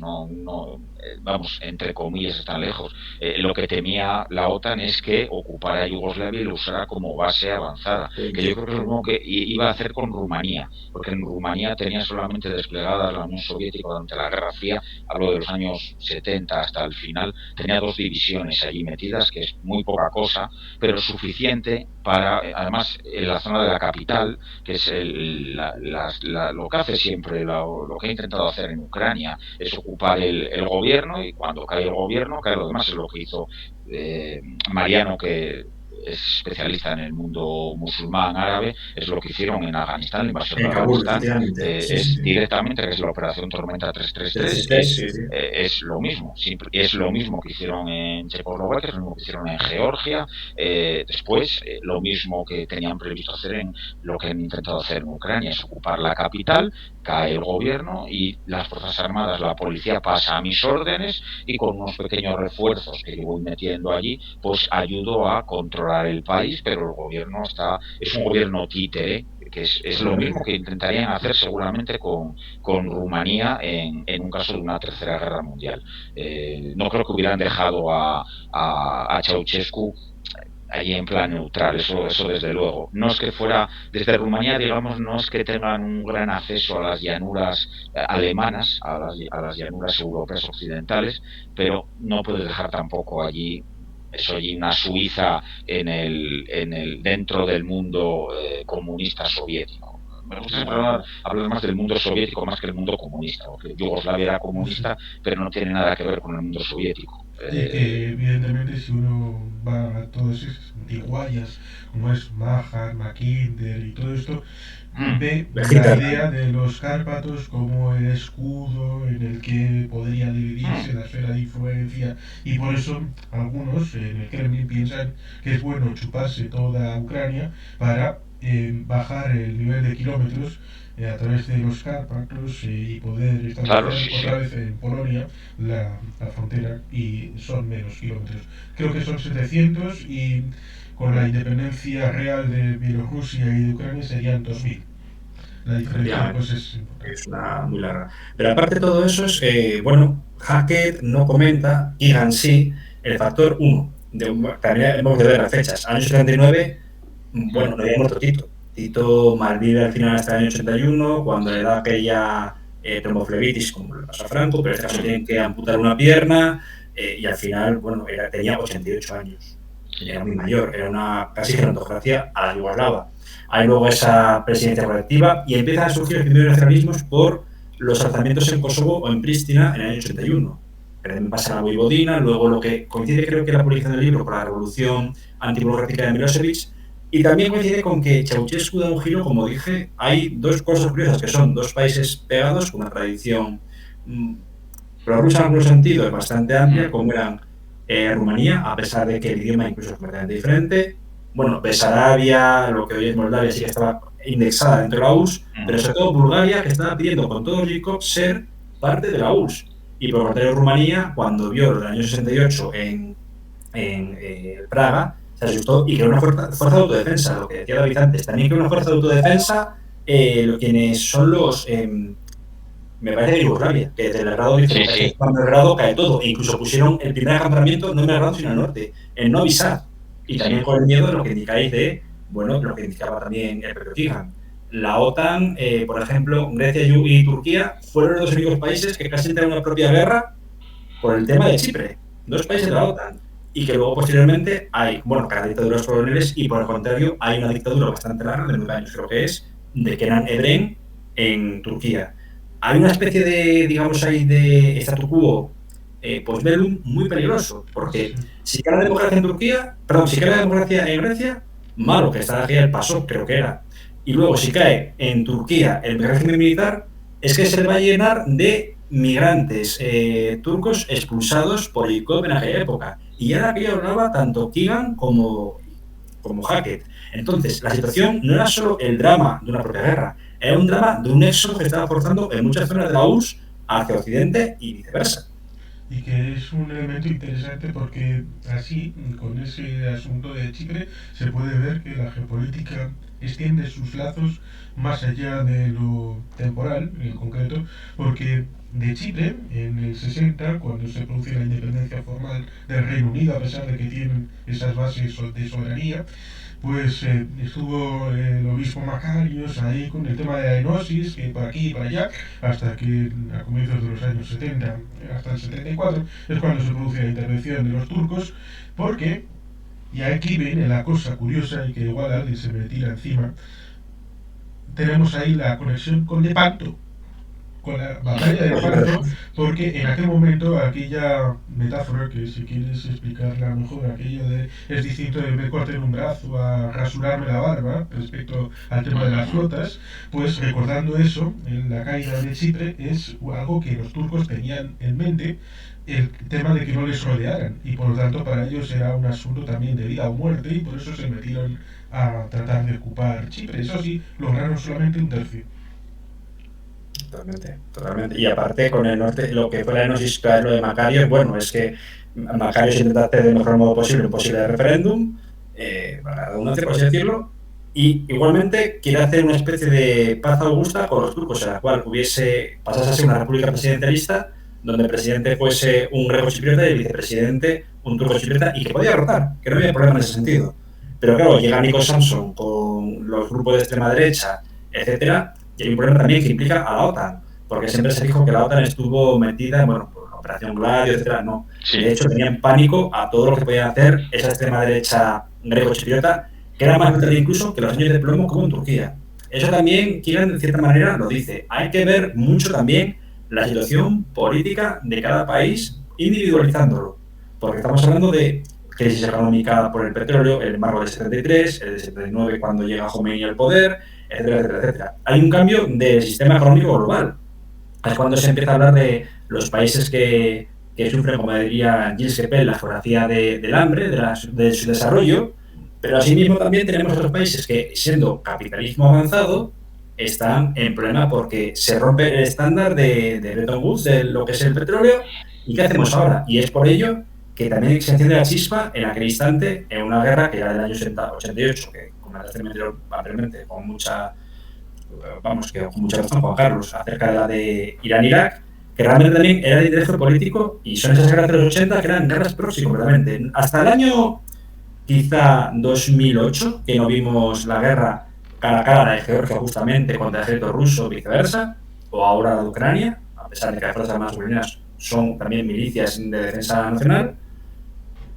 entre comillas están lejos. Lo que temía la OTAN es que ocupara Yugoslavia y lo usara como base avanzada, que yo creo que es lo mismo que iba a hacer con Rumanía, porque en Rumanía tenía solamente desplegada la Unión Soviética durante la Guerra Fría, hablo de los años 70 hasta el final, tenía 2 divisiones allí metidas, que es muy poca cosa, pero suficiente para, además, en la zona de la capital, que es lo que hace siempre, lo que ha intentado hacer en Ucrania, es ocupar el gobierno, y cuando cae el gobierno, cae lo demás. Es lo que hizo Mariano, que es especialista en el mundo musulmán árabe, es lo que hicieron en Afganistán, la invasión de Afganistán, directamente, que es la operación Tormenta 333, es lo mismo, es lo mismo que hicieron en Checoslovaquia, es lo mismo que hicieron en Georgia, después lo mismo que tenían previsto hacer en lo que han intentado hacer en Ucrania, es ocupar la capital, cae el gobierno y las fuerzas armadas, la policía pasa a mis órdenes y con unos pequeños refuerzos que yo voy metiendo allí, pues ayudo a controlar el país, pero el gobierno es un gobierno títere, que es lo mismo que intentarían hacer seguramente con Rumanía en un caso de una tercera guerra mundial. No creo que hubieran dejado a Ceausescu ahí en plan neutral, eso desde luego. No es que fuera, desde Rumanía, digamos, no es que tengan un gran acceso a las llanuras alemanas, a las llanuras europeas occidentales, pero no puedes dejar tampoco allí una Suiza dentro del mundo comunista soviético. Me gusta hablar más del mundo soviético más que del mundo comunista, porque Yugoslavia era comunista, pero no tiene nada que ver con el mundo soviético. Y que evidentemente si uno va a todas esas antiguallas, como es Mahan, Mackinder y todo esto, ve la idea de los Cárpatos como el escudo en el que podría dividirse la esfera de influencia, y por eso algunos en el Kremlin piensan que es bueno chuparse toda Ucrania para bajar el nivel de kilómetros a través de los Cárpatos y poder establecer otra vez en Polonia la frontera, y son menos kilómetros. Creo que son 700 y con la independencia real de Bielorrusia y de Ucrania serían 2000. La diferencia pues es una muy larga. Pero aparte de todo eso, Hackett no comenta, Keegan sí, el factor 1. También hemos de ver las fechas. Año 79, no había muerto Tito. Tito malvive al final hasta el año 81, cuando le da aquella tromboflebitis, como le pasó a Franco, pero en este caso tienen que amputar una pierna, y al final, tenía 88 años. Era muy mayor, era casi gerontocracia a la yugoslava. Hay luego esa presidencia colectiva y empiezan a surgir los primeros nacionalismos por los alzamientos en Kosovo o en Pristina en el año 81. Pero también pasa la Voivodina, luego lo que coincide, creo que la publicación del libro con la revolución antiburocrática de Milosevic, Y también coincide con que Ceausescu da un giro, como dije, hay dos cosas curiosas, que son dos países pegados con una tradición prorrusa en algunos sentidos bastante amplia, como eran Rumanía, a pesar de que el idioma incluso es completamente diferente. Bueno, Besarabia, lo que hoy es Moldavia, sí que estaba indexada dentro de la URSS, pero sobre todo Bulgaria, que estaba pidiendo con todo el ser parte de la URSS. Y por contrario, Rumanía, cuando vio el año 68 en Praga, se asustó y creó una fuerza de autodefensa, lo que decía David antes. También creó una fuerza de autodefensa, quienes son los... me parece que Yugoslavia, que desde el grado dice, sí. Cuando el grado cae todo, e incluso pusieron el primer acampamiento no en el grado sino en el norte, en Novi Sad, y también con el miedo de lo que indicáis de, bueno, lo que indicaba también el propio Tijan. La OTAN, por ejemplo, Grecia y Turquía fueron los dos únicos países que casi entraron en una propia guerra por el tema de Chipre, dos países de la OTAN, y que luego posteriormente hay, bueno, cada dictaduras coloniales y por el contrario hay una dictadura bastante larga, de 9 años creo que es, de Kenan Evren en Turquía. Hay una especie de, digamos ahí, de statu quo post-bellum muy peligroso, porque si cae la democracia en Turquía, perdón, si cae la democracia en Grecia, malo, que está aquí el PASOK, creo que era, y luego si cae en Turquía el régimen militar, es que se le va a llenar de migrantes turcos expulsados por ICOP en aquella época. Y era que hablaba tanto Keegan como Hackett. Entonces, la situación no era solo el drama de una propia guerra, era un drama de un éxodo que estaba forzando en muchas zonas de la URSS hacia Occidente y viceversa. Y que es un elemento interesante porque así, con ese asunto de Chipre, se puede ver que la geopolítica extiende sus lazos más allá de lo temporal, en concreto, porque de Chipre, en el 60, cuando se produce la independencia formal del Reino Unido, a pesar de que tienen esas bases de soberanía, pues estuvo el obispo Macarios ahí con el tema de la enosis, que por aquí y por allá, hasta que a comienzos de los años 70, hasta el 74, es cuando se produce la intervención de los turcos, porque, y aquí viene la cosa curiosa y que igual alguien se me tira encima, tenemos ahí la conexión con Lepanto, con la batalla de Lepanto, porque en aquel momento aquella metáfora, que si quieres explicarla mejor, aquello de es distinto de me corten un brazo a rasurarme la barba respecto al tema de las flotas, pues recordando eso, en la caída de Chipre es algo que los turcos tenían en mente, el tema de que no les rodearan, y por lo tanto para ellos era un asunto también de vida o muerte, y por eso se metieron a tratar de ocupar Chipre. Eso sí, lograron solamente un tercio. Totalmente. Y aparte, con el norte, lo que fue la enosis, lo de Macarios, bueno, es que Macarios intenta hacer del mejor modo posible un posible referéndum, para la redundancia, por así decirlo, y igualmente quiere hacer una especie de paz augusta con los turcos, en la cual pasase a ser una república presidencialista, donde el presidente fuese un greco chipriota y el vicepresidente un turco chipriota, y que podía rotar, que no había problema en ese sentido. Pero claro, llega Nico Samson con los grupos de extrema derecha, etcétera, y hay un problema también que implica a la OTAN, porque siempre se dijo que la OTAN estuvo metida, bueno, por la Operación Gladio, etcétera, no. De hecho, tenían pánico a todo lo que podían hacer esa extrema derecha greco-chipriota, que era más brutal incluso que los años de plomo como en Turquía. Eso también, Keegan, de cierta manera, lo dice. Hay que ver mucho también la situación política de cada país, individualizándolo, porque estamos hablando de crisis económica por el petróleo, el embargo del 73, el del 79 cuando llega Khomeini al poder, etcétera, etcétera, etcétera. Hay un cambio del sistema económico global. Es cuando se empieza a hablar de los países que sufren, como diría Gilles Kepel, la geografía del hambre, de su desarrollo, pero asimismo también tenemos otros países que, siendo capitalismo avanzado, están en problema porque se rompe el estándar de Bretton Woods, de lo que es el petróleo, ¿y qué hacemos ahora? Y es por ello que también se enciende la chispa en aquel instante en una guerra que era del año 88, que como la anteriormente con mucha razón Juan Carlos, acerca de la de Irán-Irak, que realmente también era de interés político, y son esas guerras de los 80 que eran guerras próximas, realmente. Hasta el año quizá 2008, que no vimos la guerra cara a cara de Georgia justamente contra el ejército ruso, viceversa, o ahora la de Ucrania, a pesar de que las fuerzas armadas ucranianas son también milicias de defensa nacional.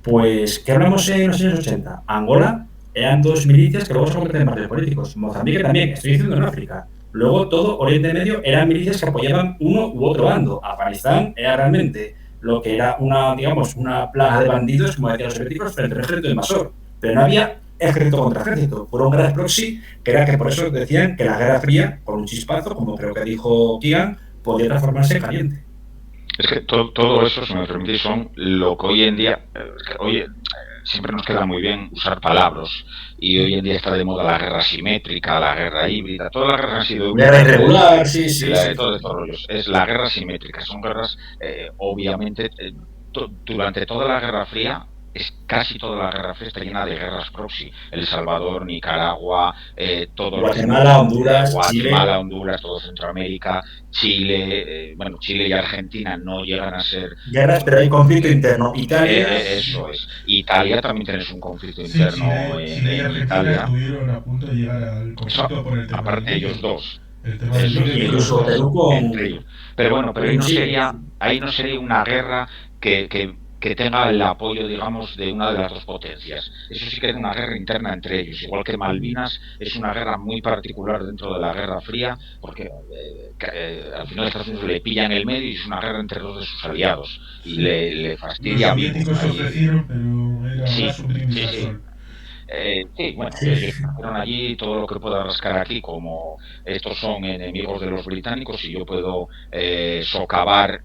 Pues, ¿qué hablamos en los años 80? Angola eran dos milicias que luego se convierten en partidos políticos. Mozambique también, estoy diciendo en África. Luego todo Oriente Medio eran milicias que apoyaban uno u otro bando. Afganistán era realmente lo que era una plaga de bandidos, como decían los soviéticos, frente al ejército invasor. Pero no había ejército contra ejército. Fueron guerras proxy, que era que por eso decían que la Guerra Fría, con un chispazo, como creo que dijo Keegan, podía transformarse en caliente. Es que todo eso, si me permitís, son lo que hoy en día, siempre nos queda muy bien usar palabras, y hoy en día está de moda la guerra simétrica, la guerra híbrida, todas las guerras han sido Guerra irregular, sí. todos estos rollos. Es la guerra simétrica, son guerras, obviamente, durante toda la Guerra Fría, casi toda la Guerra Fría está llena de guerras proxy. El Salvador, Nicaragua, todo Guatemala, Honduras, Guatemala, Chile. Honduras, todo Centroamérica, Chile, bueno, Chile y Argentina no llegan a ser guerras, pero hay conflicto interno. Italia. Eso es. Italia también tienes un conflicto Sí, interno Chile y en Argentina Italia. estuvieron a punto de llegar al conflicto por el tema Aparte del ellos dos. el tema del Incluso Perú con... entre ellos. Pero bueno, pero ahí no sería una guerra que tenga el apoyo, digamos, de una de las dos potencias. Eso sí que es una guerra interna entre ellos. Igual que Malvinas es una guerra muy particular dentro de la Guerra Fría, porque al final Estados Unidos le pillan el medio y es una guerra entre dos de sus aliados. Y le fastidia. Los soviéticos se ofrecieron, pero era más un brindis al sol. Bueno, fueron allí todo lo que pueda rascar aquí, como estos son enemigos de los británicos y yo puedo socavar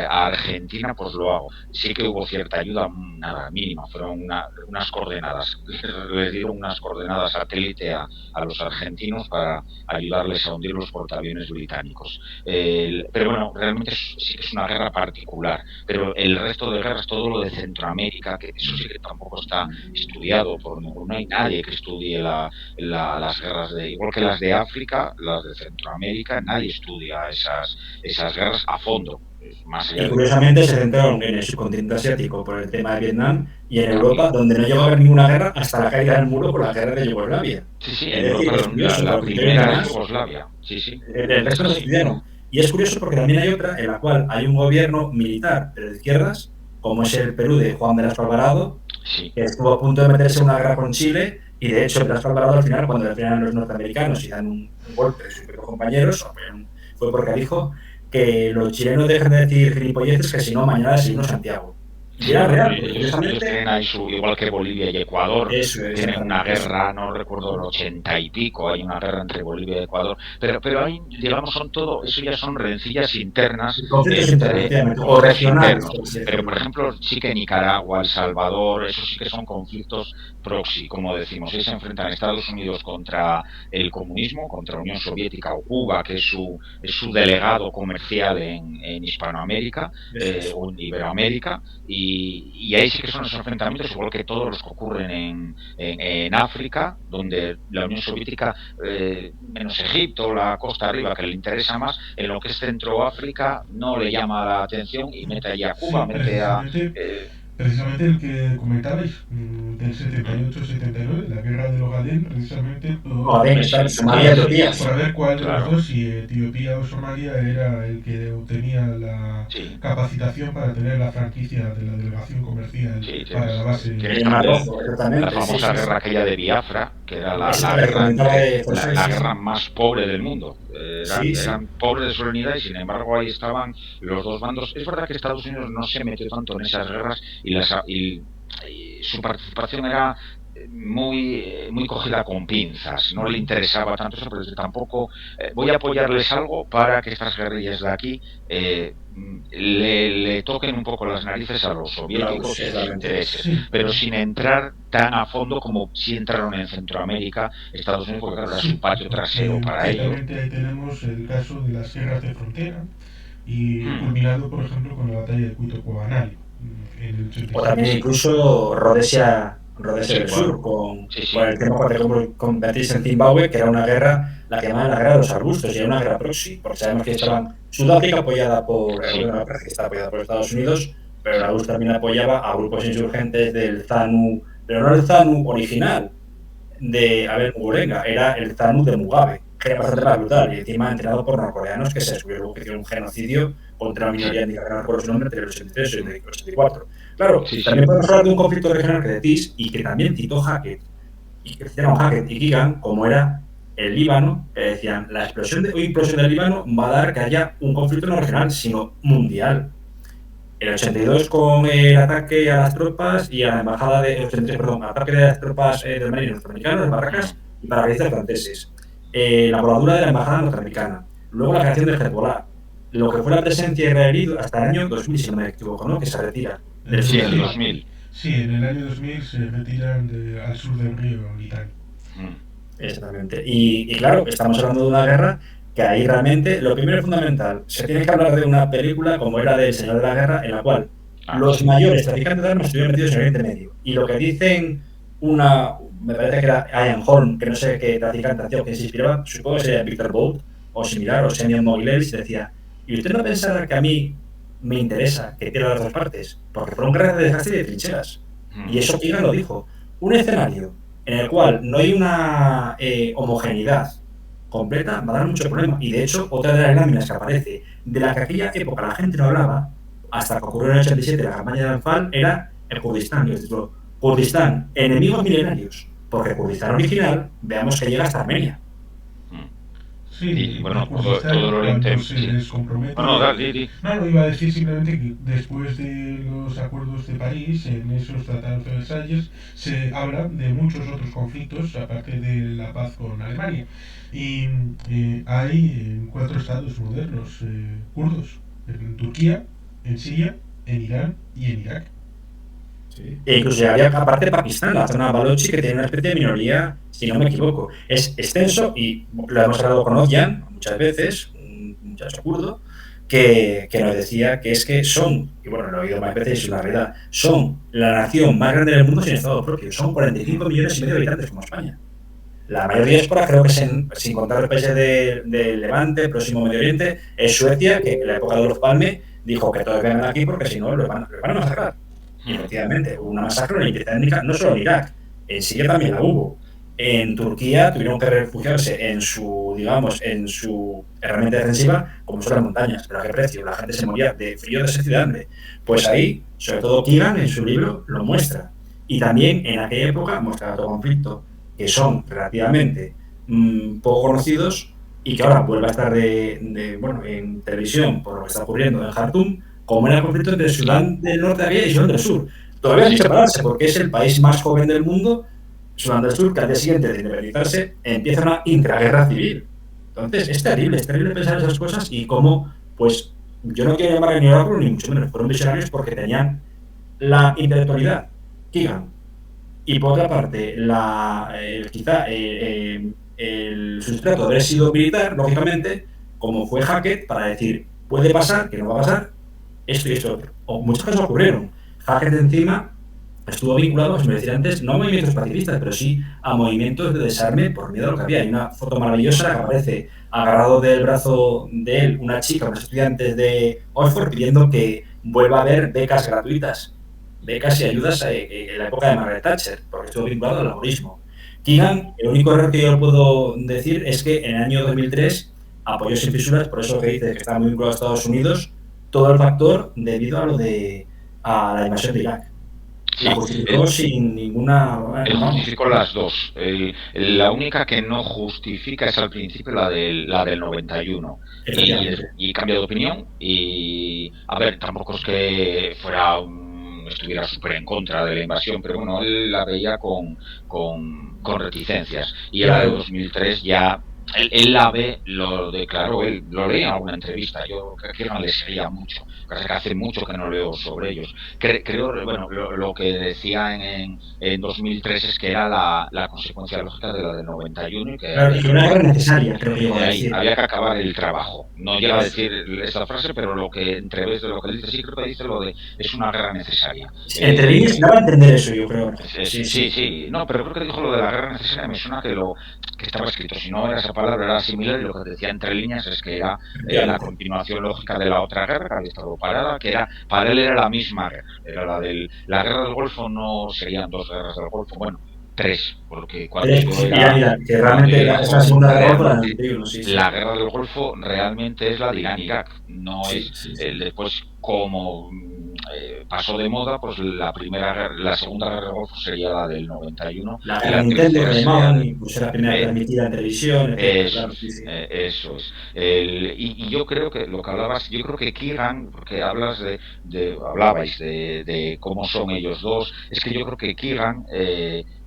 a Argentina, pues lo hago. Sí que hubo cierta ayuda, nada, mínima, fueron unas coordenadas, les dieron unas coordenadas satélite a los argentinos para ayudarles a hundir los portaaviones británicos. Pero bueno, realmente sí que es una guerra particular, pero el resto de guerras, todo lo de Centroamérica, que eso sí que tampoco está estudiado por ninguno. No hay nadie que estudie las guerras igual que las de África, las de Centroamérica, nadie estudia esas guerras a fondo. Más allá y curiosamente se centraron en el subcontinente asiático por el tema de Vietnam y en Europa, donde no llegó a haber ninguna guerra hasta la caída del muro por la guerra de Yugoslavia. Sí, en Europa, la primera de Yugoslavia. Sí. El resto no se estudiaron. Y es curioso porque también hay otra en la cual hay un gobierno militar, pero de izquierdas, como es el Perú de Juan Velasco Alvarado, que estuvo a punto de meterse en una guerra con Chile, y de hecho Velasco Alvarado al final, cuando le frenan los norteamericanos y dan un golpe de sus propios compañeros, fue porque dijo que los chilenos dejan de decir gilipolleces, que si no mañana signo Santiago. Y era real, ellos tienen ahí igual que Bolivia y Ecuador, tienen una guerra, no recuerdo, el 80 y pico, hay una guerra entre Bolivia y Ecuador, pero ahí, digamos, son todo, eso ya son rencillas internas, o regionales, pero por ejemplo, sí que Nicaragua, El Salvador, eso sí que son conflictos proxy, como decimos, ahí se enfrentan Estados Unidos contra el comunismo, contra la Unión Soviética o Cuba, que es su delegado comercial en Hispanoamérica o en Iberoamérica, y ahí sí que son los enfrentamientos, igual que todos los que ocurren en África, donde la Unión Soviética, menos Egipto, la costa arriba, que le interesa más, en lo que es Centroáfrica no le llama la atención y mete allí a Cuba, mete a... Precisamente el que comentabais, del 78-79, la guerra de Ogadén, precisamente por ver cuál de los dos, si Etiopía o Somalia, era el que tenía la capacitación para tener la franquicia de la delegación comercial para la base. La famosa guerra aquella de Biafra, que era la guerra más pobre del mundo. Eran pobres de su unidad y sin embargo ahí estaban los dos bandos. Es verdad que Estados Unidos no se metió tanto en esas guerras y su participación era muy cogida con pinzas, no le interesaba tanto eso, pero tampoco voy a apoyarles algo para que estas guerrillas de aquí le toquen un poco las narices a los soviéticos y sus intereses, pero sin entrar tan a fondo como si entraron en Centroamérica, Estados Unidos, porque claro, era su patio trasero para ellos. Ahí tenemos el caso de las guerras de frontera y culminado, por ejemplo, con la batalla de Cuito-Cubanal. O también incluso Rhodesia del Sur, con el tema de convertirse en Zimbabue, que era una guerra, la que llamaban la guerra de los arbustos, y era una guerra proxy, porque sabemos que estaban Sudáfrica apoyada por que está apoyada por Estados Unidos, pero la URSS también apoyaba a grupos insurgentes del ZANU, pero no el ZANU original de Mugurenga, era el ZANU de Mugabe, que era bastante más brutal, y encima entrenado por norcoreanos que se descubrió que hicieron un genocidio contra la minoría indígena por su nombre entre el 83 y el 84. Claro, también podemos hablar de un conflicto regional que decís y que también citó Hackett, y que citaron Hackett y Keegan, como era el Líbano, que decían, la explosión del Líbano va a dar que haya un conflicto no regional, sino mundial. El 82 con el ataque a las tropas y a la embajada de... 83, perdón, ataque de las tropas del marino norteamericano, las barracas y paracaidistas franceses. La voladura de la embajada norteamericana. Luego la creación del Hezbollah. Lo que fue la presencia israelí hasta el año 2000, si no me equivoco, ¿no? Que se retira del sur Sí, del en el río. 2000. Sí, en el año 2000 se retiran al sur del río Litani. Exactamente. Y claro, estamos hablando de una guerra que ahí realmente, lo primero es fundamental, se tiene que hablar de una película como era de El Señor de la Guerra, en la cual los mayores traficantes de armas estuvieron metidos en el Oriente Medio. Y lo que dicen me parece que era Ian Holm, que no sé qué traficante hacía, que se inspiraba, supongo que sería Victor Bout, o similar, o Semyon Mogilevich, decía, ¿y usted no pensará que a mí me interesa que pierda las dos partes? Porque fueron guerras de desgaste y de trincheras. Y eso Keegan lo dijo. Un escenario en el cual no hay una homogeneidad completa va a dar mucho problema. Y de hecho, otra de las láminas que aparece, de la que aquella época la gente no hablaba, hasta que ocurrió en el 87 la campaña de Anfal, era el Kurdistán. Y el título, Kurdistán, enemigos milenarios. Porque el Kurdistán original, veamos que llega hasta Armenia. Sí, y bueno, Kurdistán, todo el Oriente. cuando se les compromete. No, iba a decir simplemente que después de los acuerdos de París, en esos tratados de Versalles, se habla de muchos otros conflictos, aparte de la paz con Alemania. Y hay 4 estados modernos kurdos: en Turquía, en Siria, en Irán y en Irak. E incluso había, aparte, Pakistán, la zona Balochi, que tiene una especie de minoría, si no me equivoco. Es extenso y lo hemos hablado con Ozyan muchas veces, un muchacho kurdo, que nos decía que es que son, y bueno, lo he oído más veces y es una realidad, son la nación más grande del mundo sin Estado propio. Son 45 millones y medio de habitantes como España. La mayor diáspora, creo que es sin contar los países del Levante, próximo Medio Oriente, es Suecia, que en la época de los Palme dijo que todos vengan aquí porque si no los van a masacrar. Y efectivamente, hubo una masacre, una limpieza étnica, no solo en Irak, en Siria también la hubo. En Turquía tuvieron que refugiarse en su herramienta defensiva, como son las montañas. ¿Pero a qué precio? La gente se moría de frío, de sed y de hambre. Pues ahí, sobre todo Keegan, en su libro, lo muestra. Y también en aquella época muestra otro conflicto, que son relativamente poco conocidos y que ahora vuelve a estar en televisión por lo que está ocurriendo en Jartum, como era el conflicto entre Sudán del Norte y Sudán del Sur. Todavía hay que separarse porque es el país más joven del mundo, Sudán del Sur, que al día siguiente de independizarse empieza una intraguerra civil. Entonces es terrible pensar esas cosas y cómo, pues, yo no quiero llamar a ni oráculo ni mucho menos, fueron visionarios porque tenían la intelectualidad, Keegan, y por otra parte, quizá el sustrato de haber sido militar, lógicamente, como fue Hackett, para decir, puede pasar, que no va a pasar, esto y esto otro. O muchas cosas ocurrieron. Hackett encima estuvo vinculado, como decía antes, no a movimientos pacifistas, pero sí a movimientos de desarme por miedo a lo que había. Hay una foto maravillosa que aparece agarrado del brazo de él una chica, unos estudiantes de Oxford, pidiendo que vuelva a haber becas gratuitas, becas y ayudas en la época de Margaret Thatcher, porque estuvo vinculado al laborismo. Keegan, el único error que yo puedo decir es que en el año 2003 apoyó sin fisuras, por eso que dice que está muy vinculado a Estados Unidos, todo el factor debido a la invasión de Irak. La justificó sin ninguna... Él justificó las dos. La única que no justifica es al principio la del 91. Y cambia de opinión. Y, a ver, tampoco es que estuviera súper en contra de la invasión, pero bueno, él la veía con reticencias. Y la de 2003 ya... Él la ve, lo declaró, él lo leí en alguna entrevista, yo creo que no le seguía mucho, que hace mucho que no leo sobre ellos. Creo, bueno, lo que decía en 2003 es que era la consecuencia lógica de la del 91 y que una guerra necesaria, creo que iba a decir. Había que acabar el trabajo. No llega a decir esta frase, pero lo que entreves de lo que dice, sí creo que dice lo de es una guerra necesaria. Entre líneas daba a entender eso, yo creo. Sí. No, pero creo que dijo lo de la guerra necesaria, me suena que estaba escrito, si no era esa palabra era similar y lo que decía entre líneas es que era la continuación lógica de la otra guerra que había estado parada, que para él era la misma guerra, era la guerra del Golfo. No serían 2 guerras del Golfo, bueno, 3, porque cuando que realmente es la segunda guerra la guerra del Golfo realmente es la de Irán-Irak, no es después como pasó de moda, pues la segunda guerra del Golfo sería la del 91 La y guerra la Nintendo que tercera le sería llamaban, y pues era la primera eh, transmitida en televisión, etcétera, eso claro, es, sí, sí. eso es. Y yo creo que lo que hablabas, yo creo que Keegan, porque hablabais de cómo son ellos dos, es que yo creo que Keegan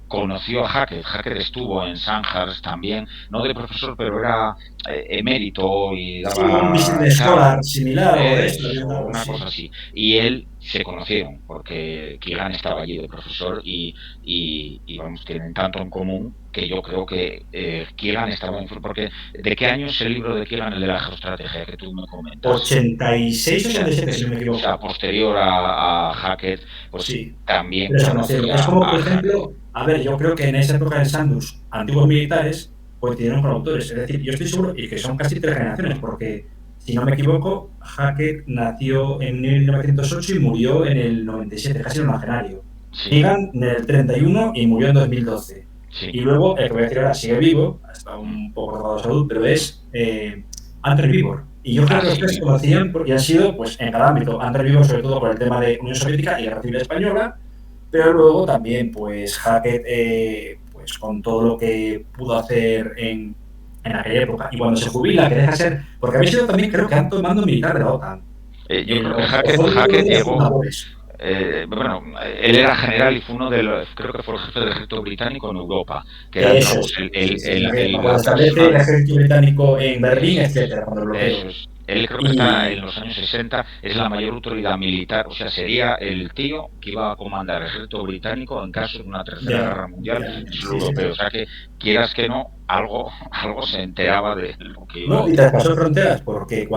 conoció a Hackett. Hackett estuvo en Sandhurst también, no de profesor, pero era emérito y Sí, un daba business scholar charlas, similar, algo de esto, habían eso, dado, una cosa sí. así. Y él se conocieron, porque Keegan estaba allí de profesor y vamos, tienen tanto en común que yo creo que Keegan estaba en... Porque, ¿de qué año es el libro de Keegan, el de la geoestrategia que tú me comentas? 86 o 87, si no me O sea, equivoco. posterior a Hackett, pues Sí, también pero se conocieron. conocía Es como, a por Hackett. ejemplo, a ver, yo creo que en esa época de Sandus, antiguos militares coincidieron con autores. Es decir, yo estoy seguro, y que son casi tres generaciones, porque si no me equivoco, Hackett nació en 1908 y murió en el 97, casi un novenario. Sí, Keegan en el 31 y murió en 2012. sí. Y luego, el que voy a decir ahora sigue vivo, está Mm. un poco tocado de salud, pero es Andrew Vivor. Y yo creo Ah, que los sí, tres se vivo. conocían porque han sido, pues, en cada ámbito. Andrew Vivor, sobre todo por el tema de Unión Soviética y Guerra Civil Española, pero luego también, pues, Hackett, pues, con todo lo que pudo hacer en aquella época. Y cuando se jubila, que deja de ser, porque había sido también, creo que alto mando militar de la OTAN. Yo creo que O fue uno Hackett de los llegó, fundadores. bueno, él era general y fue uno de los, creo que fue el jefe del ejército británico en Europa, que era, Eso digamos, es. Sí, sí. Cuando la establece el persona, ejército británico en Berlín, eso es, etcétera, cuando el bloqueo. eso es. Él creo que está en Y los años 60, es la mayor autoridad militar, o sea, sería el tío que iba a comandar el ejército británico en caso de una tercera guerra mundial en suelo sí, sí, europeo. sí. O sea que, quieras que no, algo se enteraba de lo que iba a No, y ocurrir. traspasó fronteras, porque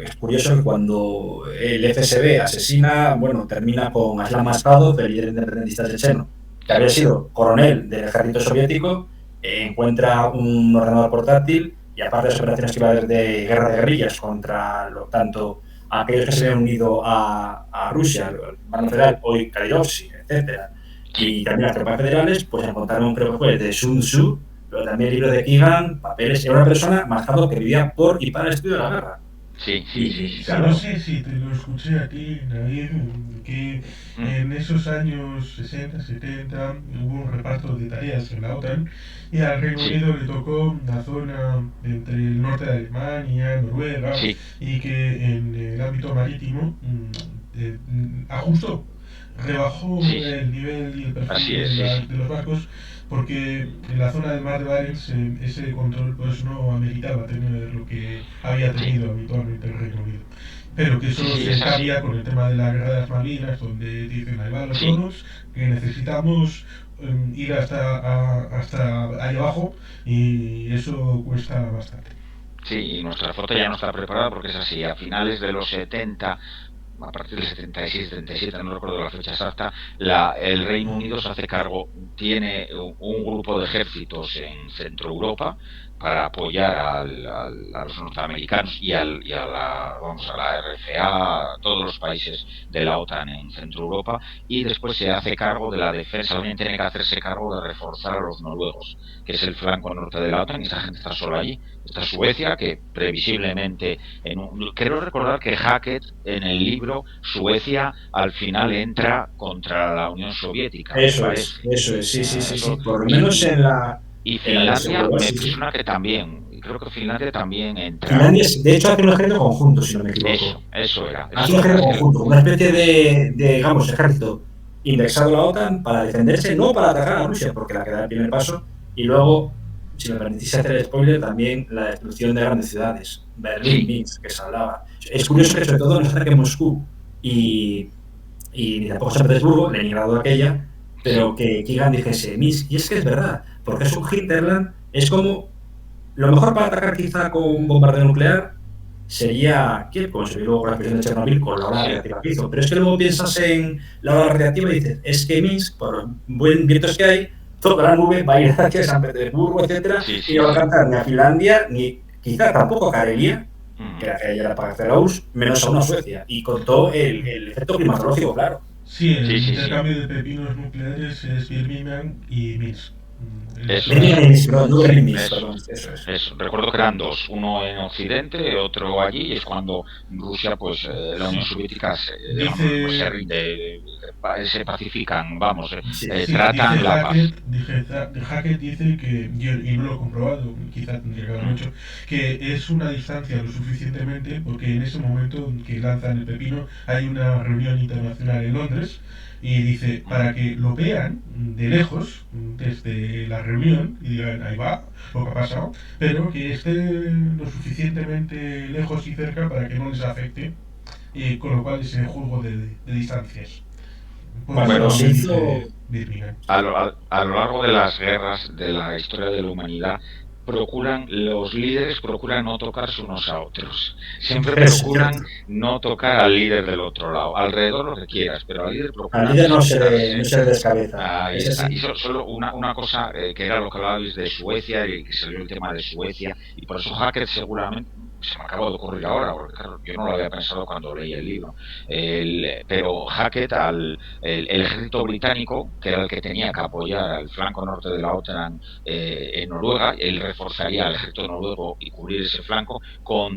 es curioso que cuando el FSB asesina, bueno, termina con Aslan Maskhadov, el líder independentista checheno, que había Sí, sido coronel del ejército soviético, encuentra un ordenador portátil y aparte de las operaciones que iba a haber de guerra de guerrillas contra tanto aquellos que se habían unido a Rusia, el Bando Federal, hoy Kadyrovsky, etcétera, sí. y también las tropas federales, pues encontraron, creo que fue, de Sun Tzu, pero también el libro de Keegan, papeles. Era una persona Maskhadov que vivía por y para el estudio de la guerra. Sí, sí, sí, Y sí. Sí, no claro, sé si te lo escuché a ti, Navid, que Mm, en esos años 60, 70 hubo un reparto de tareas en la OTAN y al Reino sí, Unido le tocó la zona entre el norte de Alemania, Noruega, sí, y que en el ámbito marítimo ajustó, rebajó sí, sí. el nivel y el perfil Así es, sí, sí. de los barcos porque en la zona del mar de Barents ese control pues no ameritaba tener lo que había Sí, tenido habitualmente el Reino Unido, pero que sí, solo sí, se es así. encabía con el tema de la guerra de las Malvinas, donde dicen ahí van los Sí, tonos, que necesitamos ir hasta ahí abajo y eso cuesta bastante. sí, y nuestra flota ya no está preparada porque es así. A finales de los 70, a partir del 76, 77, no recuerdo la fecha exacta, el Reino Unido se hace cargo, tiene un grupo de ejércitos en Centro Europa para apoyar a los norteamericanos vamos, a la RCA, a todos los países de la OTAN en Centro Europa, y después se hace cargo de la defensa. También tiene que hacerse cargo de reforzar a los noruegos, que es el flanco norte de la OTAN, y esa gente está solo allí. Está Suecia, que previsiblemente, quiero recordar que Hackett en el libro, Suecia al final entra contra la Unión Soviética, me parece. eso es, sí, sí, sí, sí. Eso, Por lo menos y, y en la de Finlandia seguridad, me sí, sí. suena que también, creo que Finlandia también entra. Finlandia, de hecho, hace un ejército conjunto, si no me equivoco. Hace un Eso era, ejército es que conjunto, una especie digamos, ejército indexado a la OTAN para defenderse, no para atacar a Rusia, porque la que da el primer paso, y luego, si me permitís hacer el spoiler, también la destrucción de grandes ciudades, Berlín, sí, Minsk, que se hablaba. Es curioso que sobre todo nos ataque Moscú y tampoco San Petersburgo, Leningrado aquella, sí, pero que Keegan dijese Minsk, y es que es verdad, porque es un hinterland, es como lo mejor para atacar quizá con un bombardeo nuclear sería Kiev, como se vio luego con la explosión de Chernobyl, con la ola sí, radiactiva que hizo. Pero es que luego piensas en la ola radiactiva y dices, es que Minsk, por los buen vientos que hay, toda la nube va a ir hacia San Petersburgo, etcétera, sí, y sí, no va a sí. alcanzar ni a Finlandia, ni quizá tampoco a Karelia, que Mm. era que era para hacer AUS, menos aún a Suecia. Y con todo el efecto climatológico, claro. Sí, Sí, el sí, sí. intercambio de pepinos nucleares es Birmingham y Minsk. Eso Gremlins, no Gremlins, es. perdón, eso es. Recuerdo que eran dos, uno en Occidente, otro allí, y es cuando Rusia, pues la Unión Sí. Soviética, digamos, pues, se Dice, rinde, se pacifican, vamos, Sí. sí, dice tratan la paz. Hackett dice que, y no lo he comprobado, quizá tendría que haberlo Mm, hecho, que es una distancia lo suficientemente porque en ese momento que lanzan el pepino hay una reunión internacional en Londres y dice, mm. para que lo vean de lejos, desde la reunión, y digan, ahí va, lo que ha pasado, pero que esté lo suficientemente lejos y cerca para que no les afecte, con lo cual ese juego de distancias. Por eso Cuando Bueno, no se me dice hizo, Birmingham. a lo largo de las guerras de la historia de la humanidad, los líderes procuran no tocarse unos a otros. Siempre es procuran cierto, no tocar al líder del otro lado. Alrededor lo que quieras, pero al líder al procuran líder no quitarse. se le descabeza, Ahí es está. Y así. solo una cosa que era lo que hablabais de Suecia y que salió el tema de Suecia. Y por eso Hackett seguramente se me acaba de ocurrir ahora, porque claro, yo no lo había pensado cuando leí el libro. Pero Hackett, el ejército británico, que era el que tenía que apoyar al flanco norte de la OTAN en Noruega, él reforzaría al ejército noruego y cubrir ese flanco.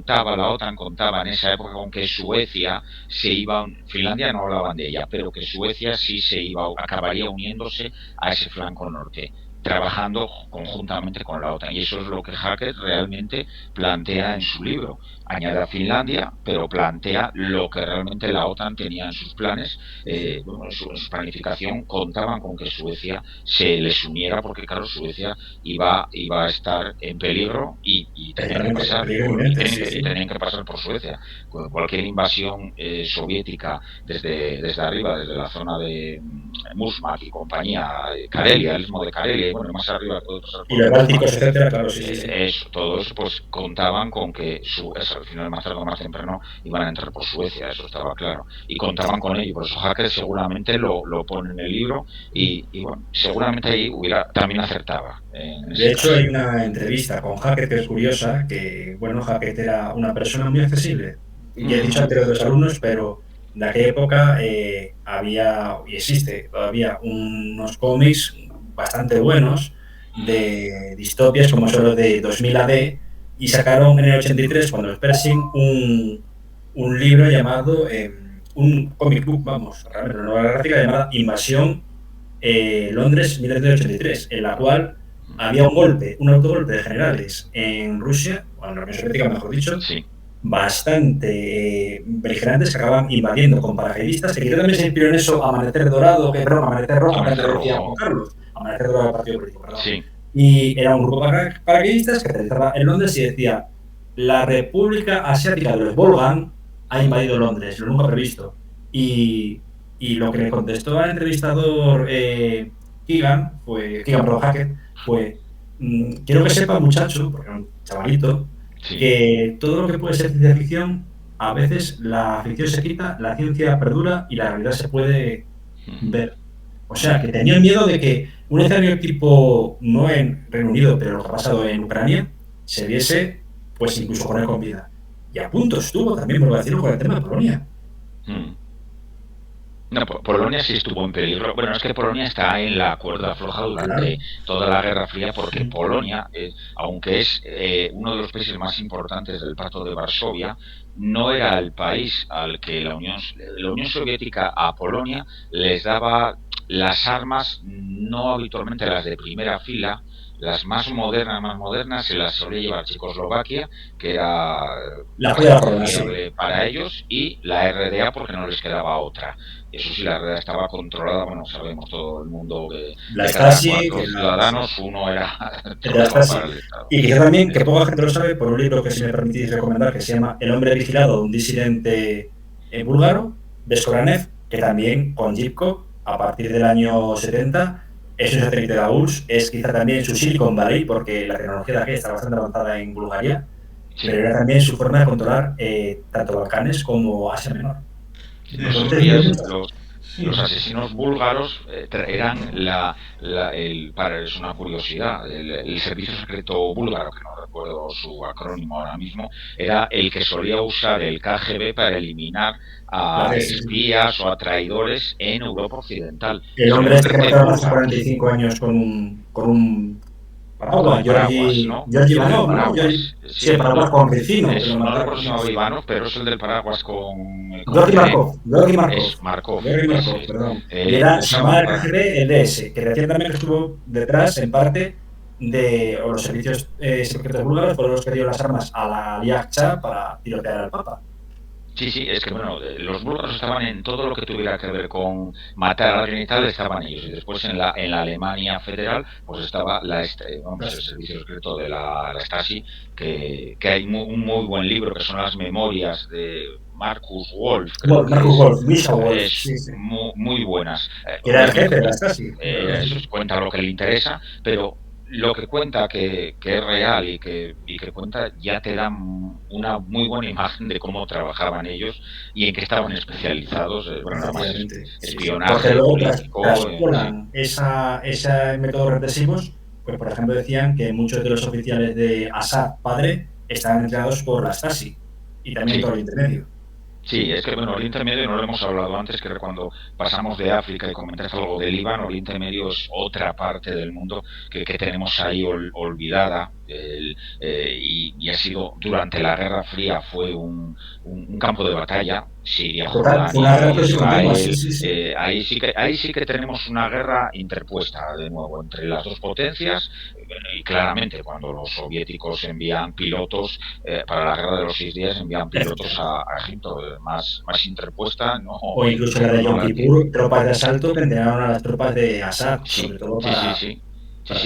La OTAN contaba en esa época con que Suecia se iba, Finlandia no hablaban de ella, pero que Suecia sí se iba, acabaría uniéndose a ese flanco norte, trabajando conjuntamente con la OTAN. Y eso es lo que Hackett realmente plantea en su libro. Añade a Finlandia, pero plantea lo que realmente la OTAN tenía en sus planes. Bueno, en su planificación contaban con que Suecia se les uniera, porque claro, Suecia iba a estar en peligro y tenían que Exactamente, pasar peligro inminente, sí, y sí. tenían que pasar por Suecia. Cualquier invasión soviética desde arriba, desde la zona de Murmansk y compañía, Karelia, el istmo de Karelia, y bueno, más arriba puede pasar Y por los Murmansk. bálticos, etcétera, claro, sí, sí, sí. Todo eso, pues contaban con que al final, más tarde o más temprano, iban a entrar por Suecia, eso estaba claro. Y contaban con ello, por eso Hacker seguramente lo pone en el libro y bueno, seguramente ahí también acertaba en De ese hecho, caso. hay una entrevista con Hackett que es curiosa, que, bueno, Hackett era una persona muy accesible. Ya he dicho Mm, antes de los alumnos, pero de aquella época había, y existe todavía, unos cómics bastante buenos de distopias como son los de 2000 AD, y sacaron en el 83, cuando los Pershing, un libro llamado, un comic book, vamos, realmente una novela gráfica llamada Invasión Londres 1983, en la cual había un autogolpe de generales en Rusia, o en la Unión Soviética, mejor dicho, sí. bastante beligerantes que acababan invadiendo con paracaidistas, que quizá también se inspiró en eso Amanecer Dorado, que perdón, Amanecer Rojo, que Amanecer antes decía Juan Rojo, Carlos, Amanecer Dorado del Partido Político, perdón. sí. Y era un grupo de paracaidistas que aterrizaba en Londres y decía: la República Asiática de los Volgan ha invadido Londres, lo nunca previsto. Y, y lo que le contestó al entrevistador Keegan, perdón, Hackett, fue: quiero que sepa, muchacho, porque era un chavalito, Sí. que todo lo que puede ser ciencia ficción, a veces la ficción se quita, la ciencia perdura y la realidad se puede ver. O sea, que tenían miedo de que un escenario tipo, no en Reino Unido, pero lo que ha pasado en Ucrania, se viese, pues incluso con él con vida. Y a punto estuvo también, por decirlo, con el tema de Polonia. Mm. No, Polonia sí estuvo en peligro. Bueno, es que Polonia está en la cuerda floja Claro. durante toda la Guerra Fría, porque Sí. Polonia, aunque es uno de los países más importantes del Pacto de Varsovia, no era el país al que la Unión Soviética a Polonia les daba las armas, no habitualmente las de primera fila, las más modernas se las solía llevar Checoslovaquia, que era La joya de la bastante corona, sí. fiable para ellos, y la RDA porque no les quedaba otra. Eso sí, la RDA estaba controlada, bueno, sabemos todo el mundo que La de cada Stasi, cuatro que la, sí, ciudadanos uno era de la trabajaba para Stasi. el Estado. Y quizá también, que Eso. poca gente lo sabe, por un libro que, si me permitís recomendar, que se llama El hombre vigilado, un disidente búlgaro, de Skoranev, que también con Gipko, a partir del año 70, es un satélite de la URSS, es quizá también su Silicon Valley, porque la tecnología de aquí está bastante avanzada en Bulgaria, pero Sí. era también su forma de controlar tanto Balcanes como Asia Menor. Sí, no sé si De, Entonces, de dio sabías, muchas cosas. los sí, asesinos búlgaros eran es una curiosidad, el servicio secreto búlgaro, que no recuerdo su acrónimo ahora mismo, era el que solía usar el KGB para eliminar a espías o a traidores en Europa Occidental. El hombre este que mataron hace 45 años con un paraguas, Georgi Ivanov, ¿no? Sí, el paraguas con Ricino. No recuerdo si se llamaba Ivanov, pero es el del paraguas con Georgi Markov, perdón. Y era, se llamaba el KGB, el DS, que recientemente estuvo detrás, en parte, de los servicios secretos búlgaros, por los que dio las armas a la Liachcha para tirotear al Papa. Sí, es que bueno, los búlgaros estaban en todo lo que tuviera que ver con matar a alguien y tal, estaban ellos. Y después en la Alemania federal, pues estaba el servicio secreto de la Stasi, que hay un muy buen libro que son las memorias de Markus Wolf. Misha Wolf. Muy buenas. Era el jefe de la Stasi. Eso cuenta lo que le interesa, pero lo que cuenta que es real y que cuenta ya te da una muy buena imagen de cómo trabajaban ellos y en qué estaban especializados, espionaje político. Ese métodos represivos, pues por ejemplo decían que muchos de los oficiales de Assad, padre, estaban entrenados por la Stasi y también por el intermedio. Sí, es que bueno, Oriente Medio no lo hemos hablado antes, que era cuando pasamos de África y comentaste algo del Líbano. Oriente Medio es otra parte del mundo que tenemos ahí olvidada, y ha sido durante la Guerra Fría, fue un campo de batalla. Siria, Jordania, Israel, ahí sí que tenemos una guerra interpuesta de nuevo entre las dos potencias, y claramente cuando los soviéticos envían pilotos para la guerra de los 6 días, envían pilotos a Egipto, más interpuesta, ¿no? O incluso la de Yom Kippur, tropas de asalto que entrenaron a las tropas de Assad, sobre todo para... Sí,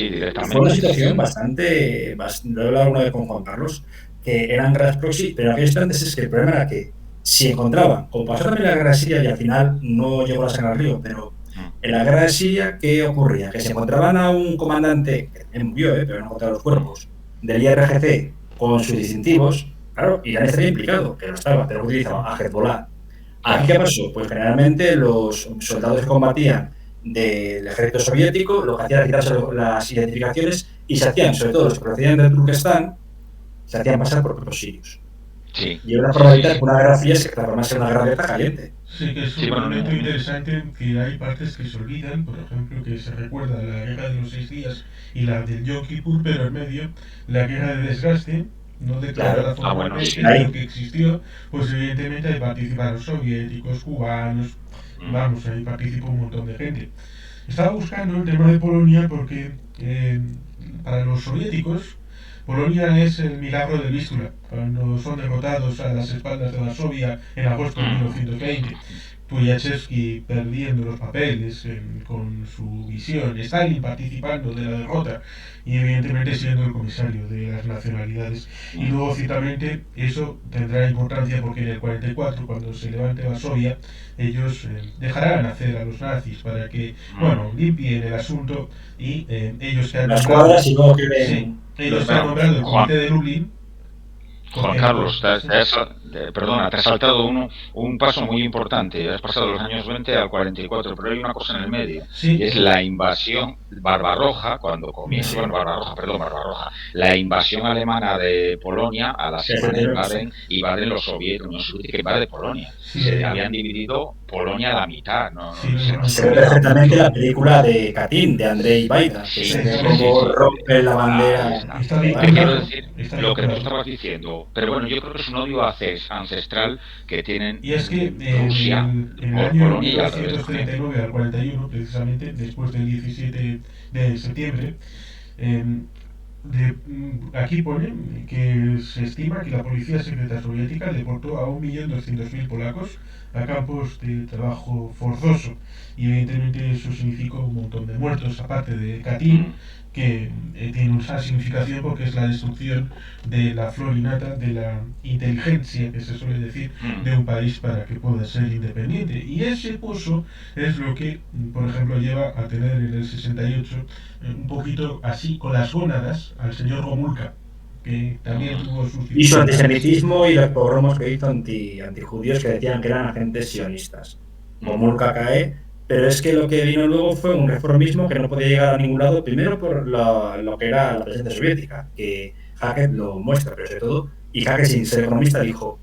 directamente. Fue una situación bastante, lo he hablado una vez con Juan Carlos, que eran guerras proxy, pero aquellos instantes es que el problema era que si encontraban, como pasó también en la guerra de Siria y al final no llegó la sangre al río, pero en la guerra de Siria, ¿qué ocurría? Que se encontraban a un comandante, que murió, pero no encontraron los cuerpos, del IRGC con sus distintivos, claro, Irán estaría implicado, que no estaba, pero utilizaban a Hezbollah. ¿Aquí qué pasó? Pues generalmente los soldados que combatían del ejército soviético lo que hacían era quitarse las identificaciones y se hacían, sobre todo los que procedían de Turquestán, se hacían pasar por propios sirios. Sí. Y una probabilidad que una guerra fría se transformase en una guerra abierta caliente. Sí, que es un momento interesante que hay partes que se olvidan, por ejemplo, que se recuerda la guerra de los 6 días y la del Yom Kippur, pero en medio la guerra de desgaste, no declarada formalmente, pero que existió, pues evidentemente ahí participaron soviéticos, cubanos, vamos, ahí participó un montón de gente. Estaba buscando el tema de Polonia porque para los soviéticos Polonia es el milagro del Vístula, cuando son derrotados a las espaldas de Varsovia en agosto de 1920. Tukhachevsky perdiendo los papeles con su visión, Stalin participando de la derrota y evidentemente siendo el comisario de las nacionalidades. Y luego ciertamente eso tendrá importancia porque en el 44, cuando se levante Varsovia, ellos dejarán hacer a los nazis para que, bueno, limpien el asunto y ellos que han las cuadras y luego ellos han nombrado el comité de Lublin. Juan Carlos, te has saltado un paso muy importante. Has pasado de los años 20 al 44, pero hay una cosa en el medio, y es la invasión Barbarroja, cuando comienza, Barbarroja, la invasión alemana de Polonia. A la semana invaden los soviéticos, Unión Soviética invade Polonia. Se habían dividido Polonia a la mitad. Se ve perfectamente la película de Katyn, de Andrei Baida, que se ve como rompe la bandera. Quiero decir lo que tú estabas diciendo. Pero bueno, yo creo que es un odio ancestral que tienen y es que Rusia en el año 1939 al 41, precisamente después del 17 de septiembre, aquí pone que se estima que la policía secreta soviética deportó a 1.200.000 polacos a campos de trabajo forzoso, y evidentemente eso significó un montón de muertos, aparte de Katyn, que tiene una significación porque es la destrucción de la flor innata, de la inteligencia, que se suele decir, de un país para que pueda ser independiente. Y ese pozo es lo que, por ejemplo, lleva a tener en el 68 un poquito así con las gónadas al señor Gomulka, que también tuvo sus... Y su antisemitismo y los pogromos que hizo antijudíos que decían que eran agentes sionistas. Gomulka cae. Pero es que lo que vino luego fue un reformismo que no podía llegar a ningún lado, primero por lo que era la presencia soviética, que Hackett lo muestra, pero sobre todo, y Hackett, sin ser economista, dijo: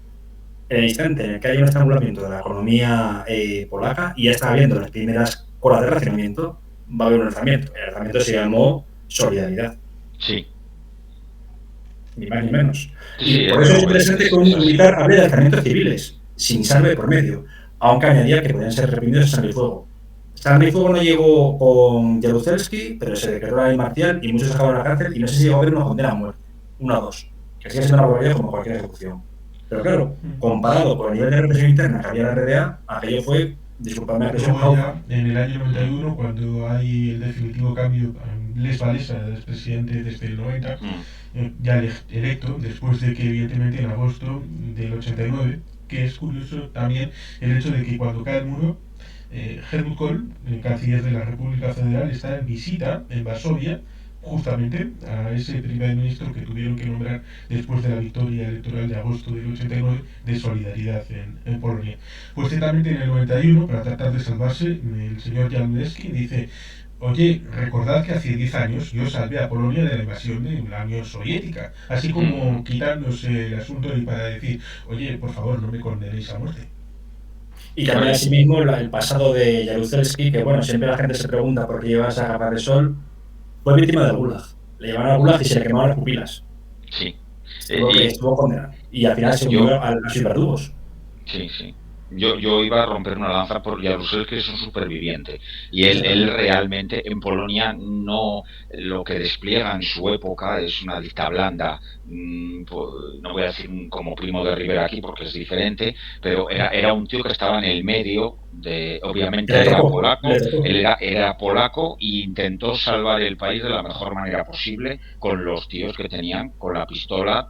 en el instante en el que haya un estrangulamiento de la economía polaca y ya está habiendo las primeras colas de racionamiento, va a haber un lanzamiento. El lanzamiento se llamó Solidaridad. Sí. Ni más ni menos. Sí, Y por eso es interesante que un militar hable de lanzamientos civiles, sin sangre por medio, aunque añadía que podían ser reprimidos a sangre y fuego. Sangre y fuego no llegó con Jaruzelski, pero se declaró la ley marcial y muchos acabaron en la cárcel y no sé si llegó a haber una condena a muerte, una o dos, que sigue siendo una barbaridad como cualquier ejecución. Pero claro, comparado con el nivel de represión interna que había en la RDA, aquello fue, disculpadme la expresión, Luego ya, en el año 91, cuando hay el definitivo cambio, Les Walesa es presidente desde el 90, ya electo, después de que evidentemente en agosto del 89, que es curioso también el hecho de que cuando cae el muro, Helmut Kohl, el canciller de la República Federal, está en visita en Varsovia, justamente a ese primer ministro que tuvieron que nombrar después de la victoria electoral de agosto del 89 de Solidaridad en Polonia. Pues ciertamente en el 91, para tratar de salvarse, el señor Jaruzelski dice: oye, recordad que hace 10 años yo salvé a Polonia de la invasión de la Unión Soviética, así como quitándose el asunto y para decir: oye, por favor, no me condenéis a muerte. Y también asimismo el pasado de Jaruzelski, que bueno, siempre la gente se pregunta por qué lleva esa capa de sol, fue víctima del Gulag. Le llevaron al Gulag y se le quemaron las pupilas. Sí. Estuvo condenado. Y al final se unió a los ciberdugos. Sí, sí. Yo iba a romper una lanza por Jaruzelski, que es un superviviente. Y él realmente en Polonia no, lo que despliega en su época es una dicta blanda. No voy a decir como Primo de Rivera aquí porque es diferente, pero era un tío que estaba en el medio de, obviamente era polaco, él era polaco e intentó salvar el país de la mejor manera posible con los tíos que tenían con la pistola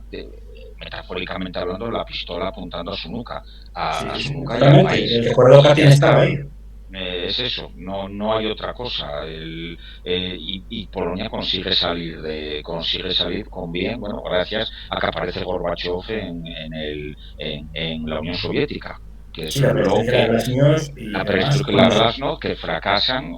metafóricamente hablando, la pistola apuntando a su nuca, su nuca y al país. Recuerdo que estaba ahí. Es eso, no hay otra cosa. Y Polonia consigue salir con bien, bueno, gracias a que aparece Gorbachev en la Unión Soviética, que es la perestroika y la glasnost, que fracasan,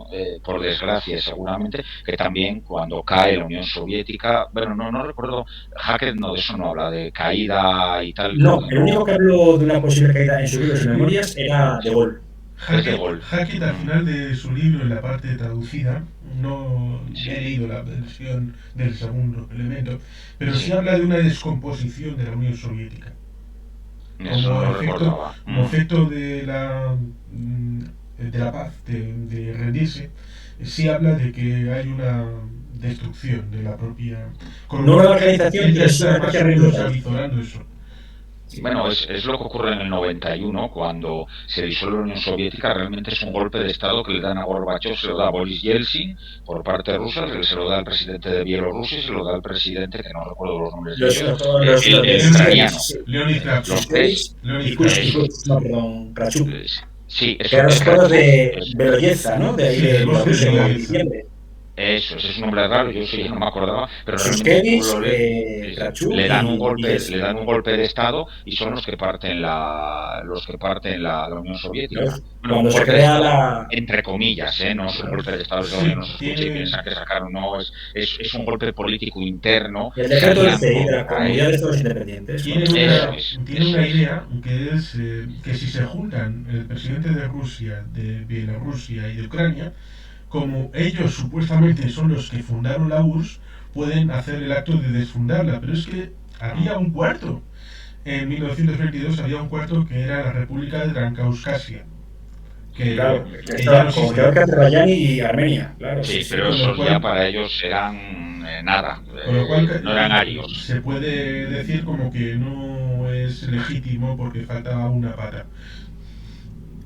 por desgracia seguramente, que también cuando cae la Unión Soviética, bueno, no recuerdo, Hackett de eso no habla, de caída y tal. No, el único que habló de una posible caída en sus libros y memorias era De Gaulle. Hackett al final de su libro, en la parte traducida, no he leído la versión del segundo elemento, pero sí habla de una descomposición de la Unión Soviética. Como efecto de la paz, de rendirse, sí habla de que hay una destrucción de la propia... No una organización, y está más o menos avizorando eso. Bueno, es lo que ocurre en el 91, cuando se disuelve la Unión Soviética. Realmente es un golpe de Estado que le dan a Gorbachev, se lo da a Boris Yeltsin por parte rusa, se lo da al presidente de Bielorrusia y se lo da al presidente, que no recuerdo los nombres de ellos, el ucraniano. Leonid Kravchuk. Sí, eso es de belleza, ¿no? De ahí de diciembre. Eso, ese es un nombre raro, yo sí no me acordaba, pero realmente le dan un golpe de Estado y son los que parten la Unión Soviética. Cuando se crea Estado, entre comillas, no es un golpe de Estado, no nos escuche y piensa que sacaron, no, es un golpe político interno. El decreto de la Comunidad de Estados Independientes. Tiene una idea que es que si se juntan el presidente de Rusia, de Bielorrusia y de Ucrania, como ellos supuestamente son los que fundaron la URSS, pueden hacer el acto de desfundarla. Pero es que había un cuarto. En 1922 había un cuarto que era la República de Transcaucasia. Claro, estaba con Georgia, Azerbaiyán y Armenia. Claro, sí, pero esos ya para ellos eran nada. Con lo cual, no eran arios. Se puede decir como que no es legítimo porque faltaba una pata.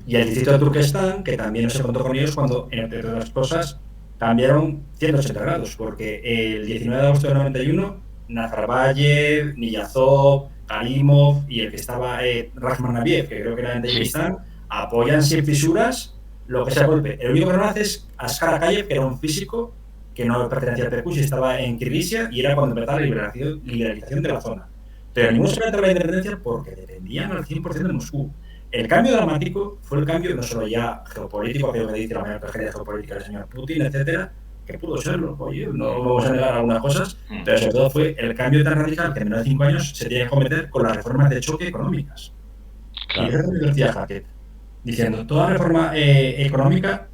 Y el distrito de Turquestán, que también no se contó con ellos cuando, entre otras cosas, cambiaron 180 grados, porque el 19 de agosto del 91, Nazarbayev, Niyazov, Karimov y el que estaba Rakhmanabiev, que creo que era en Tayikistán, apoyan sin fisuras lo que sea golpe. El único que no hace es Askar Akayev, que era un físico que no pertenecía al PQS, estaba en Kirguisia y era cuando empezaba la liberalización de la zona. Pero ninguno se planteó la independencia porque dependían al 100% de Moscú. El cambio dramático fue el cambio no solo ya geopolítico, que dice la mayor tragedia geopolítica del señor Putin, etcétera, que pudo serlo, oye, no vamos a negar algunas cosas, pero sobre todo fue el cambio tan radical que en menos de 5 años se tiene que cometer con las reformas de choque económicas. Claro. Y eso lo decía Hackett, diciendo, toda reforma económica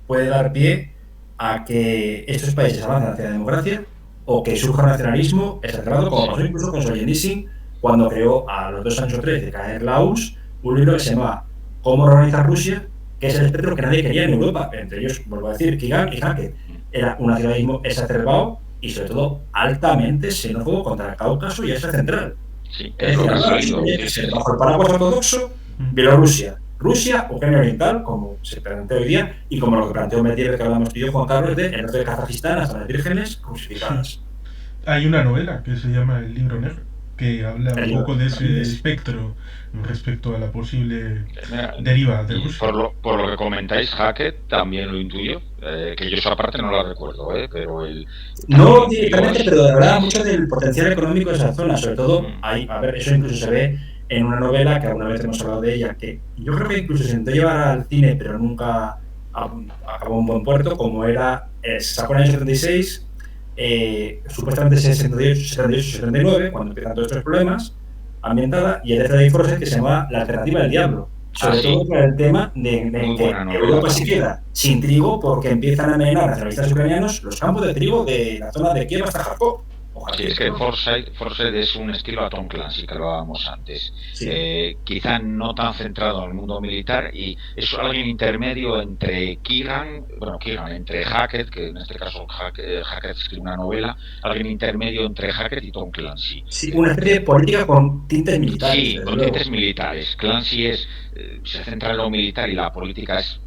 puede dar pie a que estos países avancen hacia la democracia o que surja un nacionalismo exacerbado, como pasó incluso con Solzhenitsyn cuando creó a los 2 años o 3 de caer la URSS un libro que se llamaba Cómo organizar Rusia, que es el espectro que nadie quería en Europa, entre ellos, vuelvo a decir, Keegan y Hackett. Era un nacionalismo exacerbado y sobre todo altamente xenófobo contra el Cáucaso y Asia Central. Sí, es decir, bajo el paraguas ortodoxo, Bielorrusia, Rusia, Ucrania Oriental, como se plantea hoy día, y como lo que planteó Medvedev, que hablamos tú y yo, Juan Carlos, de el norte de Kazajistán hasta las vírgenes crucificadas. Hay una novela que se llama El Libro Negro, que habla un poco de ese espectro respecto a la posible deriva de Rusia. Por lo que comentáis, Hackett también lo intuyo, que yo esa parte no la recuerdo, pero el... No directamente, pero hablaba mucho del potencial económico de esa zona, sobre todo, a ver, eso incluso se ve en una novela que alguna vez hemos hablado de ella, que yo creo que incluso se intentó llevar al cine, pero nunca acabó en buen puerto, como era, se sacó en el año 76, supuestamente 78, 79, cuando empiezan todos estos problemas, ambientada, y el de Forsyth, que se llama La alternativa del diablo. Sobre todo por el tema de que Europa se queda sin trigo porque empiezan a envenenar nacionalistas ucranianos los campos de trigo de la zona de Kiev hasta Kharkov. Sí, es que Forsyth es un estilo a Tom Clancy, que hablábamos antes. Sí. Quizá no tan centrado en el mundo militar, y es alguien intermedio entre Keegan, entre Hackett, que en este caso Hackett escribe una novela, alguien intermedio entre Hackett y Tom Clancy. Sí, una especie de política con tintes militares. Sí, con tintes militares. Clancy se centra en lo militar y la política es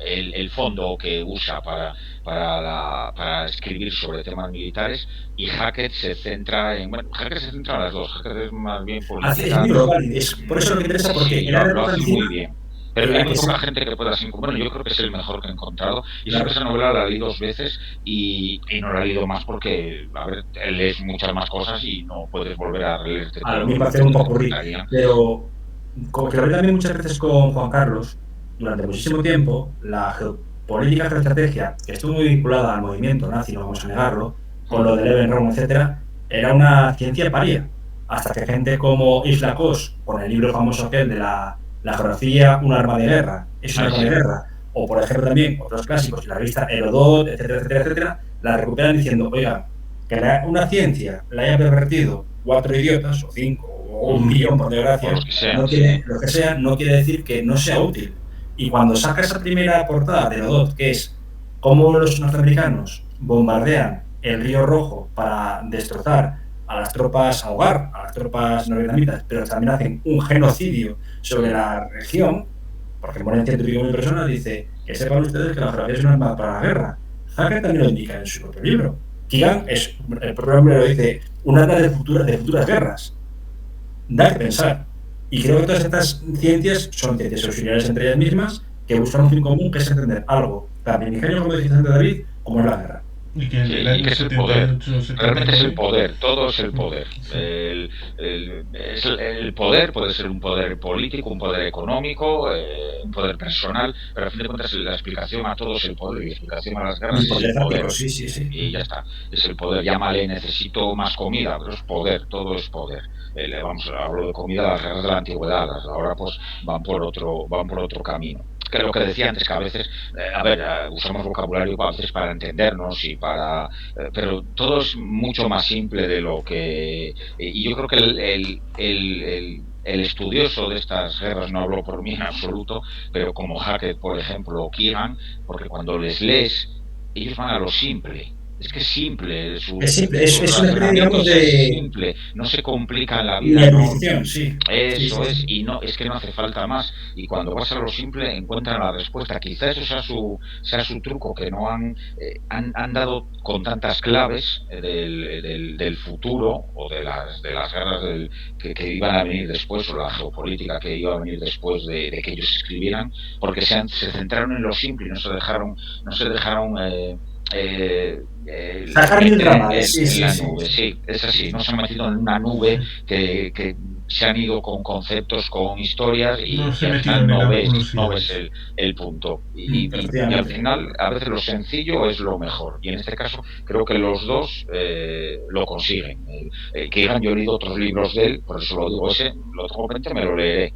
el fondo que usa para escribir sobre temas militares, y Hackett se centra en las dos. Hackett es más bien política. Es por eso lo que interesa, porque lo hace muy bien. Pero hay muy poca gente que pueda así. Bueno, yo creo que es el mejor que he encontrado. Y sobre esa novela la leí 2 veces y no la he leído más porque, a ver, lees muchas más cosas y no puedes volver a leerte. A mí me parece un poco rico. Pero, como que lo hablé también muchas veces con Juan Carlos, durante muchísimo tiempo, la geopolítica, geoestrategia, que estuvo muy vinculada al movimiento nazi, no vamos a negarlo, con lo de Levenron, etcétera, era una ciencia paria. Hasta que gente como Isla Kos, con el libro famoso aquel de la geografía, un arma de guerra, es un arma de guerra, o por ejemplo también otros clásicos, la revista Herodot, etcétera, etcétera, etcétera, la recuperan diciendo, oiga, que una ciencia la haya pervertido 4 idiotas, o 5, o 1 millón, por desgracia, lo que sea, no quiere decir que no sea útil. Y cuando saca esa primera portada de Herodot, que es cómo los norteamericanos bombardean el Río Rojo para destrozar a las tropas, ahogar a las tropas norvietnamitas, pero también hacen un genocidio sobre la región, porque mueren 100.000 personas, dice que sepan ustedes que la geografía es una arma para la guerra. Hackett también lo indica en su propio libro. Keegan, el propio hombre lo dice, un arma de futuras guerras. Da que pensar. Y creo que todas estas ciencias son ciencias auxiliares entre ellas mismas, que buscan un fin común, que es entender algo tan primigenio, como dice David, como es la guerra. Y que es el poder. Realmente es el poder, todo es el poder. El poder puede ser un poder político, un poder económico, un poder personal, pero a fin de cuentas la explicación a todo es el poder, y la explicación a las guerras es el poder. Sí. Y ya está, es el poder. Llámale, necesito más comida, pero es poder, todo es poder. Hablo de comida, las guerras de la antigüedad, ahora pues van por otro camino. Que lo que decía antes, que a veces, usamos vocabulario a veces para entendernos pero todo es mucho más simple de lo que... Y yo creo que el estudioso de estas guerras, no hablo por mí en absoluto, pero como Hackett, por ejemplo, o Keegan, porque cuando les lees, ellos van a lo simple. Es que es simple, es simple, no se complica en la vida, eso es, y no es que no hace falta más, y cuando vas a lo simple encuentran la respuesta. Quizás eso sea su truco, que no han dado con tantas claves del futuro, o de las guerras que iban a venir después, o la geopolítica que iba a venir después de que ellos escribieran, porque se centraron en lo simple y no se dejaron sacar mil ramas en la nube, sí, es así, no se han metido en una nube que se han ido con conceptos, con historias No y se al metieron final en no ves el punto. Y al Efectivamente. final, a veces lo sencillo es lo mejor. Y en este caso, creo que los dos lo consiguen. Keegan, yo he leído otros libros de él, por eso lo digo, ese lo tengo pendiente, me lo leeré.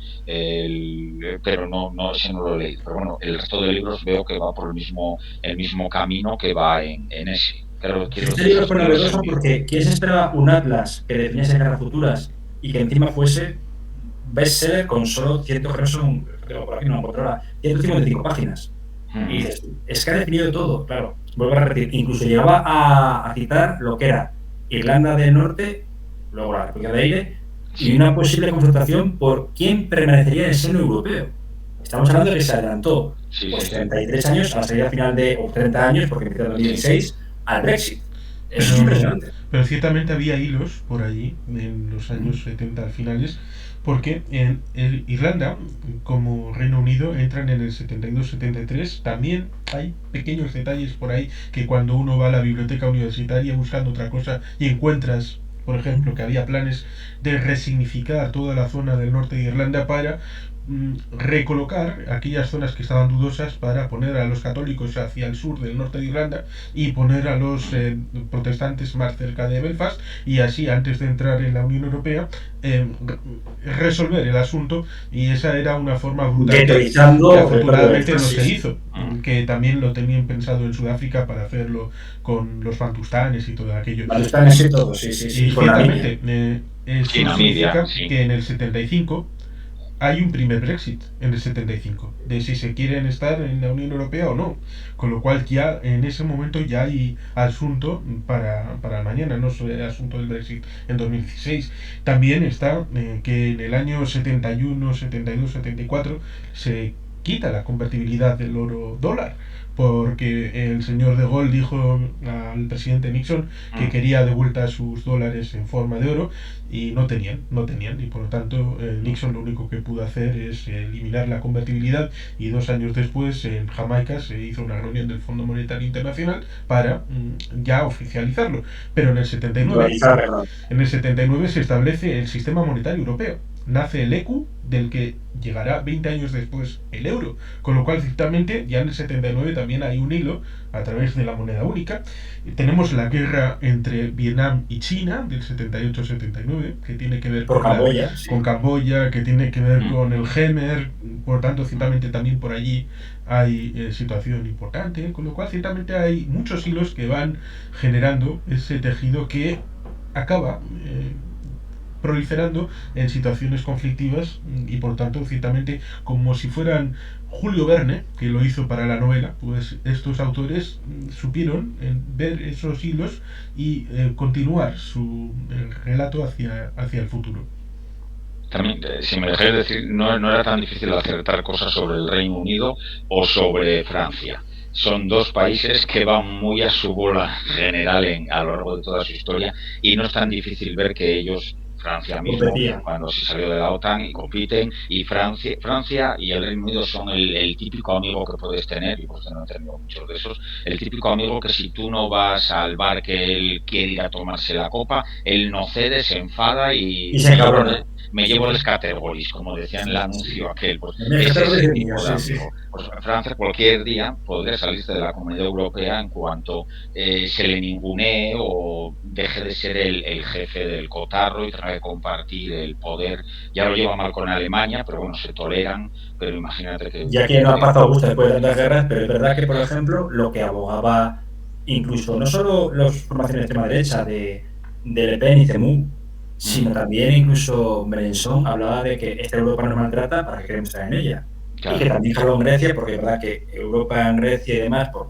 Pero ese no lo he leído. Pero bueno, el resto de libros veo que va por el mismo camino que va en ese. Claro, quiero Este decir, libro fue gestión del novedoso servicio. porque ¿quién se esperaba un atlas que definiese guerras futuras y que encima fuese bestseller con solo 100, creo que son, creo por aquí no me acuerdo ahora, 155 páginas? Y Mm. dices, es que ha definido todo, claro. Vuelvo a repetir, incluso llegaba a citar lo que era Irlanda del Norte, luego la República de Aire, y Sí, una posible confrontación por quién permanecería en el seno europeo. Estamos hablando de que se adelantó sí, pues sí, 33 años a la salida final o 30 años, porque empieza en sí. 2016, al Brexit. Eso es Pero, impresionante. pero ciertamente había hilos por allí, en los Mm. años 70 finales, porque en Irlanda, como Reino Unido, entran en el 72-73. También hay pequeños detalles por ahí que cuando uno va a la biblioteca universitaria buscando otra cosa y encuentras, por ejemplo, que había planes de resignificar toda la zona del norte de Irlanda para recolocar aquellas zonas que estaban dudosas para poner a los católicos hacia el sur del norte de Irlanda y poner a los protestantes más cerca de Belfast, y así antes de entrar en la Unión Europea resolver el asunto. Y esa era una forma brutal que Ghettoizando el propio afortunadamente Belfast, no sí, se sí. hizo, que también lo tenían pensado en Sudáfrica para hacerlo con los bantustanes y todo aquello. Bantustanes y todo, sí, sí, sí. Y Y con la viña. ciertamente Sí, eso Namibia, significa sí. que en el 75 hay un primer Brexit en el 75, de si se quieren estar en la Unión Europea o no. Con lo cual ya en ese momento ya hay asunto para mañana, no es el asunto del Brexit en 2016. También está que en el año 71, 72, 74 se quita la convertibilidad del oro dólar, porque el señor de Gaulle dijo al presidente Nixon que quería de vuelta sus dólares en forma de oro, y no tenían, y por lo tanto Nixon lo único que pudo hacer es eliminar la convertibilidad, y 2 años después en Jamaica se hizo una reunión del Fondo Monetario Internacional para ya oficializarlo. Pero en el 79 se establece el sistema monetario europeo. Nace el ECU, del que llegará 20 años después el euro, con lo cual ciertamente ya en el 79 también hay un hilo a través de la moneda única. Tenemos la guerra entre Vietnam y China del 78-79, que tiene que ver Por Camboya, sí. con Camboya, que tiene que ver con el Khmer. Por tanto, ciertamente también por allí hay situación importante, con lo cual ciertamente hay muchos hilos que van generando ese tejido que acaba proliferando en situaciones conflictivas, y por tanto ciertamente como si fueran Julio Verne, que lo hizo para la novela, pues estos autores supieron ver esos hilos y continuar su relato hacia el futuro. También, si me dejáis decir, no era tan difícil acertar cosas sobre el Reino Unido o sobre Francia. Son dos países que van muy a su bola general a lo largo de toda su historia, y no es tan difícil ver que ellos, Francia mismo, Competían. cuando se salió de la OTAN y compiten, y Francia y el Reino Unido son el típico amigo que puedes tener, y por eso no he tenido muchos de esos, el típico amigo que si tú no vas al bar que él quiere ir a tomarse la copa, él no cede, se enfada Y se encabrona. me llevo el Scattergories, como decía en el anuncio aquel. Pues El es ese mío, tipo de sí, sí. amigo. Pues Francia cualquier día podría salirse de la Comunidad Europea en cuanto se le ningunee o deje de ser el jefe del cotarro y tenga que compartir el poder. Ya lo lleva mal con Alemania, pero bueno, se toleran, pero imagínate que... Ya que no ha pasado gusto después de tantas guerras, pero es verdad que, por ejemplo, lo que abogaba incluso no solo las formaciones de extrema derecha de Le Pen y Zemmour, sino también incluso Mélenchon hablaba de que esta Europa nos maltrata, ¿para que queremos estar en ella? Claro. Y que también jaló en Grecia, porque es verdad que Europa en Grecia y demás, por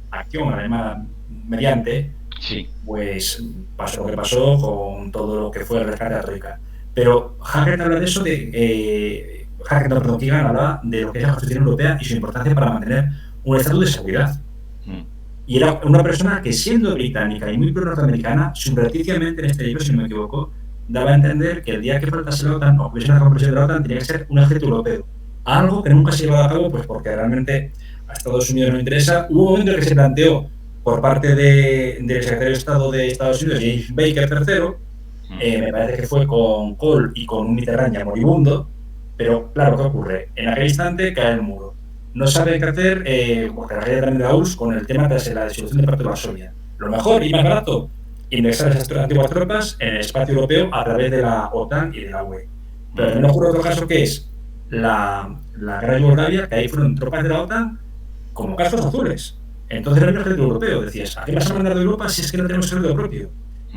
acción alemana mediante, sí, pues pasó lo que pasó con todo lo que fue el rescate de la Troika. Pero Hackett habla de eso, Keegan hablaba de lo que es la Constitución Europea y su importancia para mantener un estatuto de seguridad. Y era una persona que, siendo británica y muy pro-norteamericana, subrepticiamente en este libro, si no me equivoco, daba a entender que el día que faltase la OTAN o hubiese una compresión de la OTAN tenía que ser un ejército europeo. Algo que nunca se llevó a cabo, pues porque realmente a Estados Unidos no interesa. Hubo un momento en que se planteó por parte del secretario de Estado de Estados Unidos, James Baker III, me parece que fue con Kohl y con un Mitterrand ya moribundo, pero claro, ¿qué ocurre? En aquel instante cae el muro. No sabe qué hacer, porque la caída también de la URSS con el tema de la disolución del Pacto de Varsovia. Lo mejor y más barato, indexar esas antiguas tropas en el espacio europeo a través de la OTAN y de la UE. Pero también ocurre otro caso que es la guerra de Yugoslavia, que ahí fueron tropas de la OTAN como cascos azules. Entonces era el ejército europeo. Decías, ¿a qué vas a mandar de Europa si es que no tenemos ejército propio?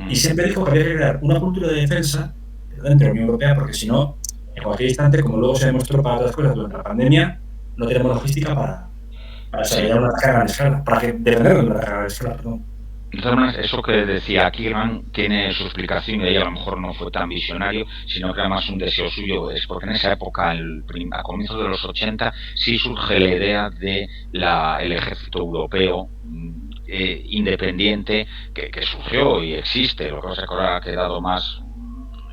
Y siempre dijo que había que crear una cultura de defensa dentro de la Unión Europea, porque si no, en cualquier instante, como luego se demostró para otras cosas durante la pandemia, no tenemos logística para desarrollar una carga a gran escala, para defender una carga a gran escala, perdón. De todas maneras, eso que decía Kirwan tiene su explicación y ella a lo mejor no fue tan visionario, sino que era más un deseo suyo, es porque en esa época, a comienzos de los 80, sí surge la idea de el ejército europeo independiente que surgió y existe, lo que pasa es que ahora ha quedado más,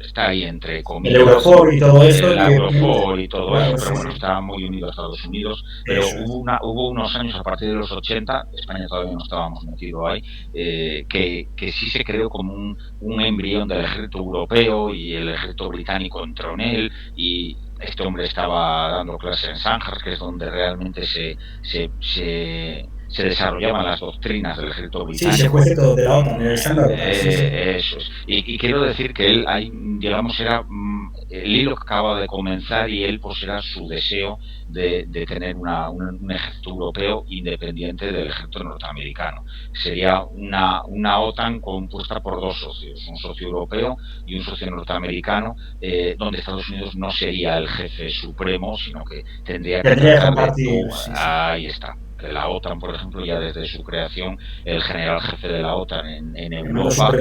está ahí entre comillas, el Eurofor y todo eso, el Eurofor y todo claro, eso, pero bueno, está muy unido a Estados Unidos, pero hubo unos años a partir de los 80, España todavía no estábamos metidos ahí, que sí se creó como un embrión del ejército europeo y el ejército británico entró en él y este hombre estaba dando clases en Sandhurst, que es donde realmente se desarrollaban las doctrinas del ejército británico. Sí, se fue todo de la OTAN, el estándar. Eso es. Y quiero decir que él, digamos, era el hilo que acaba de comenzar y él pues era su deseo de tener un ejército europeo independiente del ejército norteamericano. Sería una OTAN compuesta por dos socios, un socio europeo y un socio norteamericano, donde Estados Unidos no sería el jefe supremo, sino que tendría que compartir. Ahí está. La OTAN, por ejemplo, ya desde su creación, el general jefe de la OTAN en Europa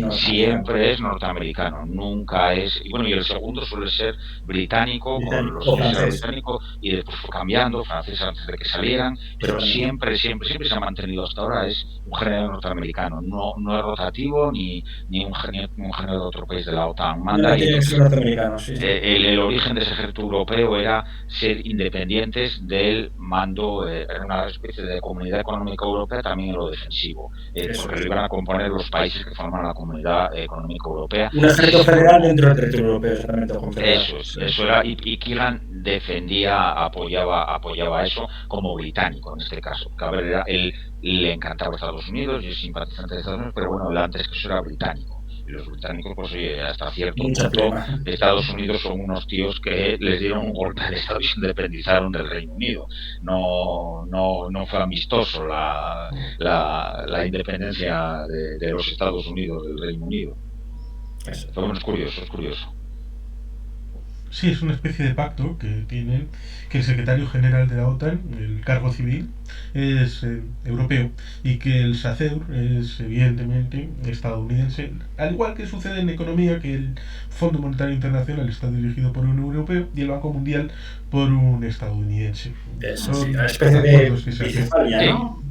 siempre es norteamericano, nunca es. Y bueno, y el segundo suele ser británico, con los británicos, y después fue cambiando, francés antes de que salieran, pero siempre se ha mantenido hasta ahora, es un general norteamericano, no es rotativo ni un general de otro país de la OTAN. Manda y el origen de ese ejército europeo era ser independientes del mando. Era una especie de comunidad económica europea también en lo defensivo, porque lo iban a componer los países que forman la comunidad económica europea. Un ejército federal dentro del territorio europeo, exactamente. Eso era, y Kirwan apoyaba eso como británico en este caso. A ver, él le encantaba Estados Unidos y es simpatizante de Estados Unidos, pero bueno, antes que eso era británico. Y los británicos, pues hasta cierto punto, Estados Unidos son unos tíos que les dieron un golpe de Estado y se independizaron del Reino Unido. No fue amistoso la independencia de los Estados Unidos del Reino Unido. Pero bueno, es curioso. Sí, es una especie de pacto que tienen, que el secretario general de la OTAN, el cargo civil, es europeo y que el SACEUR es evidentemente estadounidense, al igual que sucede en economía, que el Fondo Monetario Internacional está dirigido por un europeo y el Banco Mundial por un estadounidense. Eso sí, una especie de Westfalia, ¿no?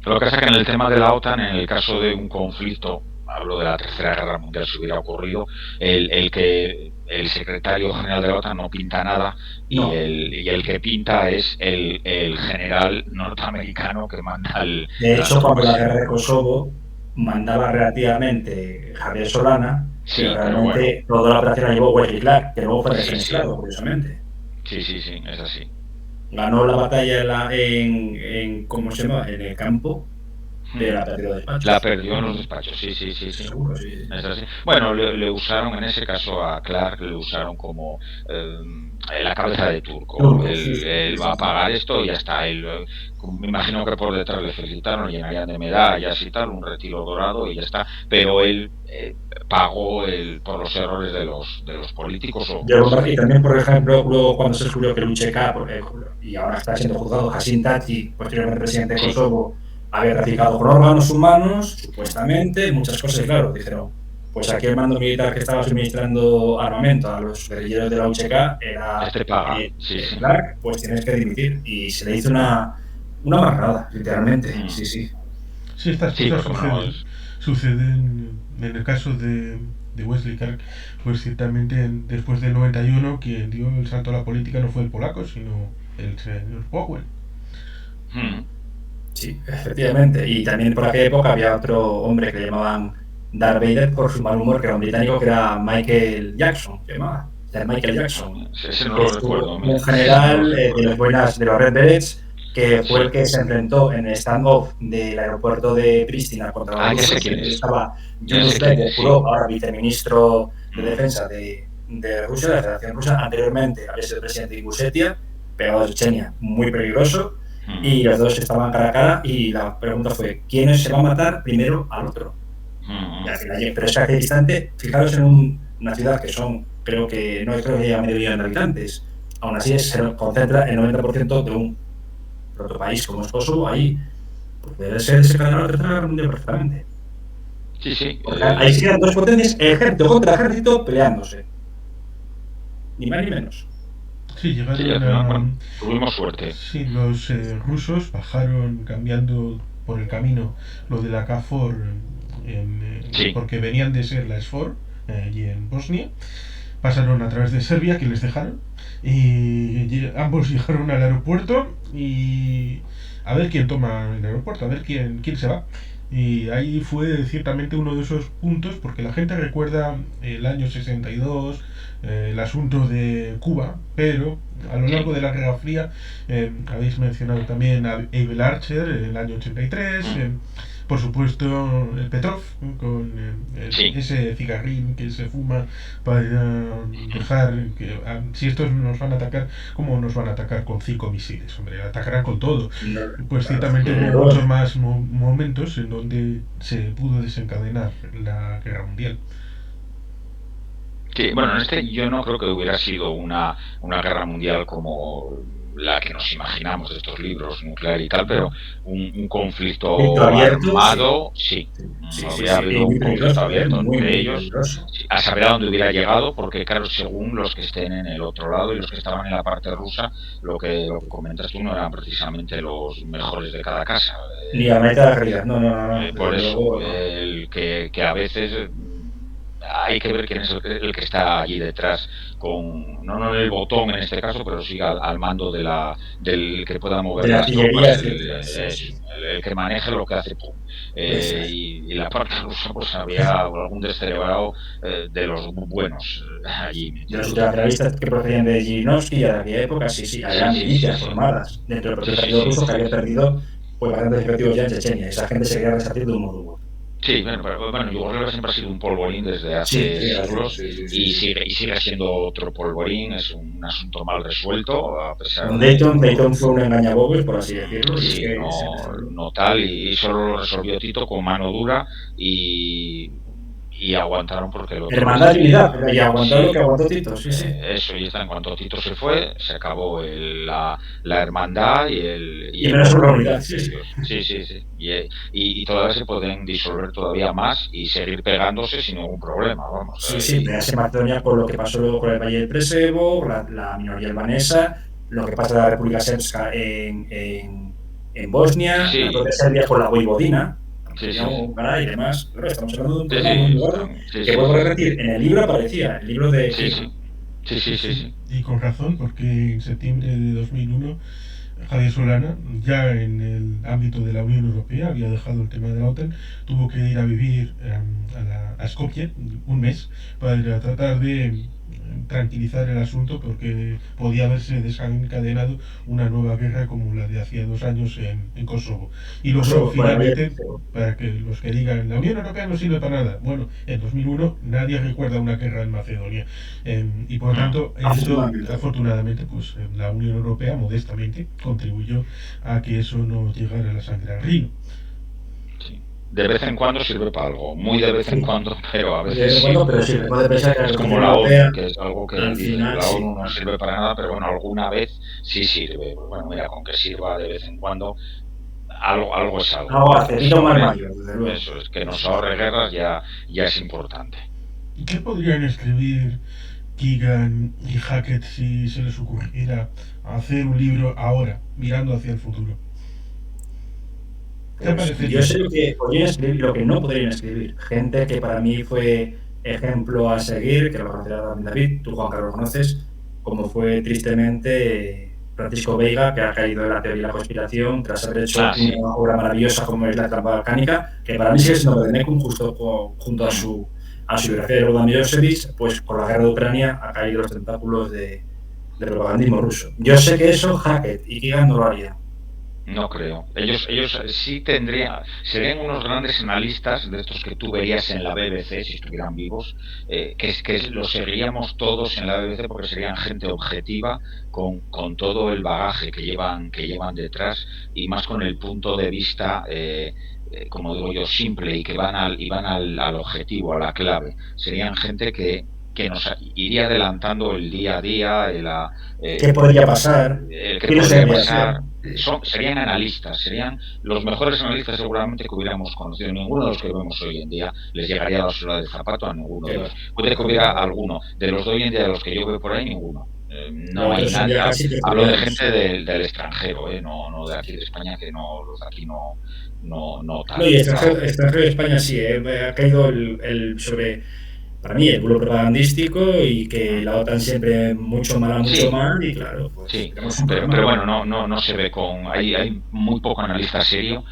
Lo que pasa es que en el tema de la OTAN, en el caso de un conflicto, hablo de la Tercera Guerra Mundial, si hubiera ocurrido, el que el secretario general de la OTAN no pinta nada y el que pinta es el general norteamericano que manda de hecho, cuando la guerra de Kosovo mandaba relativamente Javier Solana, pero realmente toda la operación la llevó Wesley Clark, que luego fue defenestrado, curiosamente. Sí, es así. Ganó la batalla ¿cómo se llama? En el campo. Pero la perdió en los despachos. La perdió en los despachos, sí. Seguro, sí. Es así. Bueno, le usaron en ese caso a Clark, le usaron como la cabeza de turco. Él va a pagar esto y ya está. Me imagino que por detrás le felicitaron, le llenarían de medallas y tal, un retiro dorado y ya está. Pero él pagó por los errores de los políticos. Y también, por ejemplo, luego cuando se descubrió que Lucheka, y ahora está siendo juzgado, Hashim Thaçi, posteriormente presidente de Kosovo, había traficado con órganos humanos, supuestamente, muchas cosas, claro, dijeron, pues aquí el mando militar que estaba suministrando armamento a los guerrilleros de la UCK era Clark, pues tienes que dimitir. Y se le hizo una marrada, literalmente, sí. Sí, estas cosas suceden en el caso de Wesley Clark, pues ciertamente después del 91 quien dio el salto a la política no fue el polaco, sino el señor Powell. Sí, efectivamente. Y también por aquella época había otro hombre que le llamaban Darth Vader por su mal humor, que era un británico que era Michael Jackson, se llamaba. O sea, Michael Jackson, Ese no que lo estuvo recuerdo, como un mira, ese no lo general de recuerdo. los buenas, de los Red Berets, que fue el Sí. que se enfrentó en el stand-off del aeropuerto de Pristina contra los Ah, ya sé rusos. quién Él es. estaba Ya sé Julius quién Bek, de es, sí. Kurov, ahora viceministro de Mm, Defensa de Rusia, de la Federación Rusa. Anteriormente había sido presidente de Ingushetia, pegado de Chechenia, muy peligroso. mm, Y los dos estaban cara a cara y la pregunta fue, ¿quién se va a matar primero al otro? Y al mm. final, pero es que distante, fijaros en una ciudad que son, creo que no creo que haya medio millón de habitantes, aún así se concentra el 90% de un protopaís como es Kosovo, ahí pues puede ser desencadenar la tercera guerra mundial perfectamente. Sí, sí. Porque ahí se quedan dos potencias, ejército contra ejército, peleándose. Ni más ni menos. Sí, Sí, al llegaron final, a... bueno, tuvimos suerte. Sí, los rusos bajaron cambiando por el camino lo de la KFOR Sí. porque venían de ser la SFOR allí en Bosnia. Pasaron a través de Serbia, que les dejaron. Y ambos llegaron al aeropuerto y a ver quién toma el aeropuerto, a ver quién se va. Y ahí fue ciertamente uno de esos puntos, porque la gente recuerda el año 62, el asunto de Cuba, pero a lo largo Sí. de la Guerra Fría habéis mencionado también a Abel Archer en el año 83, Mm, por supuesto Petrov con sí. ese cigarrín que se fuma para dejar que si estos nos van a atacar, ¿cómo nos van a atacar con 5 misiles? Hombre, atacarán con todo. No, Pues claro, ciertamente hubo Mm. muchos más momentos en donde se pudo desencadenar la guerra mundial. Sí, bueno, en este yo no creo que hubiera sido una guerra mundial como la que nos imaginamos de estos libros, nuclear y tal, pero ¿no? un Conflicto conflicto abierto, sí. armado, sí. Sí, sí, Habría sí. Y habido muy un conflicto peligroso, ¿eh? abierto Muy, entre muy ellos, peligroso. sí, a saber a dónde hubiera llegado, porque claro, según los que estén en el otro lado y los que estaban en la parte rusa, lo que comentas tú no eran precisamente los mejores de cada casa. Ni a mitad de la realidad. No, no, no, no. Por Desde eso, luego, no. el que a veces hay que ver quién es el que está allí detrás, con no el botón en este caso, pero sí al mando del que pueda De mover la las tropas, artillería, etcétera. Sí, sí. el que maneje lo que hace pum. Eso es. Y la parte rusa, pues había algún descerebrado de los buenos allí De los metidos. ultraterroristas que procedían de Zhirinovsky y de aquella época, sí, sí, Sí, había sí, sí, milicias sí. formadas dentro del propio Sí, sí, ejército sí. ruso que había perdido pues, bastantes efectivos ya en Chechenia. Esa gente se quería resarcir de un modo u otro. Sí, bueno, pero, bueno, Yugoslavia siempre ha sido un polvorín desde Sí, hace sí, siglos sí, sí, sí, y sí. sigue siendo otro polvorín, es un asunto mal resuelto, a pesar Con de Dayton fue un engañabobos, por así decirlo, y es sí, que se resolvió. no tal, y solo lo resolvió Tito con mano dura y aguantaron porque el otro les Hermandad y tenía. unidad, y aguantó lo Sí, que aguantó Tito, sí, sí. eso, y está, en cuanto Tito se fue, se acabó la hermandad y Y el menos sobre la polvorín unidad, sí, entre sí. ellos. Sí, sí, sí. Y todavía se pueden disolver todavía más y seguir pegándose sin ningún problema, vamos. Sí, sí, veas Macedonia por lo que pasó luego con el Valle del Presevo, la minoría albanesa, lo que pasa en la República Srpska en Sí, Bosnia, la propia sí, Serbia con la Voivodina, sí, Antonio sí, sí. Húngara y demás. Pero estamos hablando de un Sí, problema muy sí, gordo sí, que sí, vuelvo a sí, sí. repetir, en el libro aparecía, el libro de Sí, Keegan. sí. Sí, Sí, sí, sí, sí, sí. y con razón, porque en septiembre de 2001 Javier Solana, ya en el ámbito de la Unión Europea, había dejado el tema de la OTAN, tuvo que ir a vivir a Skopje un mes para tratar de tranquilizar el asunto porque podía haberse desencadenado una nueva guerra como la de hacía 2 años en Kosovo. Y logró Kosovo, con el Valle del finalmente, Presevo. para que los que digan la Unión Europea no sirve para nada, bueno, en 2001 nadie recuerda una guerra en Macedonia. Y por lo Mm, tanto, eso Afortunadamente. afortunadamente, pues la Unión Europea modestamente contribuyó a que eso no llegara a la sangre al río. sí. De vez en cuando sirve para algo, muy de vez en Sí, cuando, pero a de veces vez en cuando, pero sirve. sí, puede pensar que la Es como Constitución la Europea, ONU, que es algo que al dices, final, la sí. ONU no sirve para nada, pero bueno, alguna vez sí sirve. Bueno, mira, con que sirva de vez en cuando, algo es algo. Algo Y hace, quita un mal mayor, desde luego. eso es, que nos Eso es. ahorre guerras ya es importante. ¿Y qué podrían escribir Keegan y Hackett si se les ocurriera hacer un libro ahora, mirando hacia el futuro? ¿Qué Pues yo parecería? sé lo que podrían escribir y lo que no podrían escribir. Gente que para mí fue ejemplo a seguir, que lo conocerá también David, tú Juan Carlos lo conoces, como fue tristemente Francisco Veiga, que ha caído en la teoría de la conspiración tras haber hecho Sí. una obra maravillosa como es La trampa balcánica, que para mí sigue siendo Vademecum junto a su biografía de Lodan Milosevic, pues por la guerra de Ucrania ha caído los tentáculos de propagandismo ruso. Yo sé que eso Hackett y Keegan no lo harían. No creo. Ellos sí serían unos grandes analistas de estos que tú verías en la BBC si estuvieran vivos, que los seguiríamos todos en la BBC porque serían gente objetiva con todo el bagaje que llevan detrás y más con el punto de vista como digo yo, simple y que van al objetivo, a la clave. Serían gente que nos iría adelantando el día a día, ¿qué podría pasar? ¿Qué podría pasar? Serían analistas, serían los mejores analistas seguramente que hubiéramos conocido. Ninguno de los que vemos hoy en día les llegaría a la suela del zapato a ninguno de ellos. Puede que hubiera alguno, de los de hoy en día, de los que yo veo por ahí, ninguno. No hay nadie. Hablo de gente del extranjero, no de aquí de España, que no, los de aquí no tal. No, y extranjero de España sí, ha caído sobre, para mí, el bulo propagandístico y que la OTAN siempre mucho mal, y claro, pues sí, pero bueno, no se ve hay muy poco analista serio,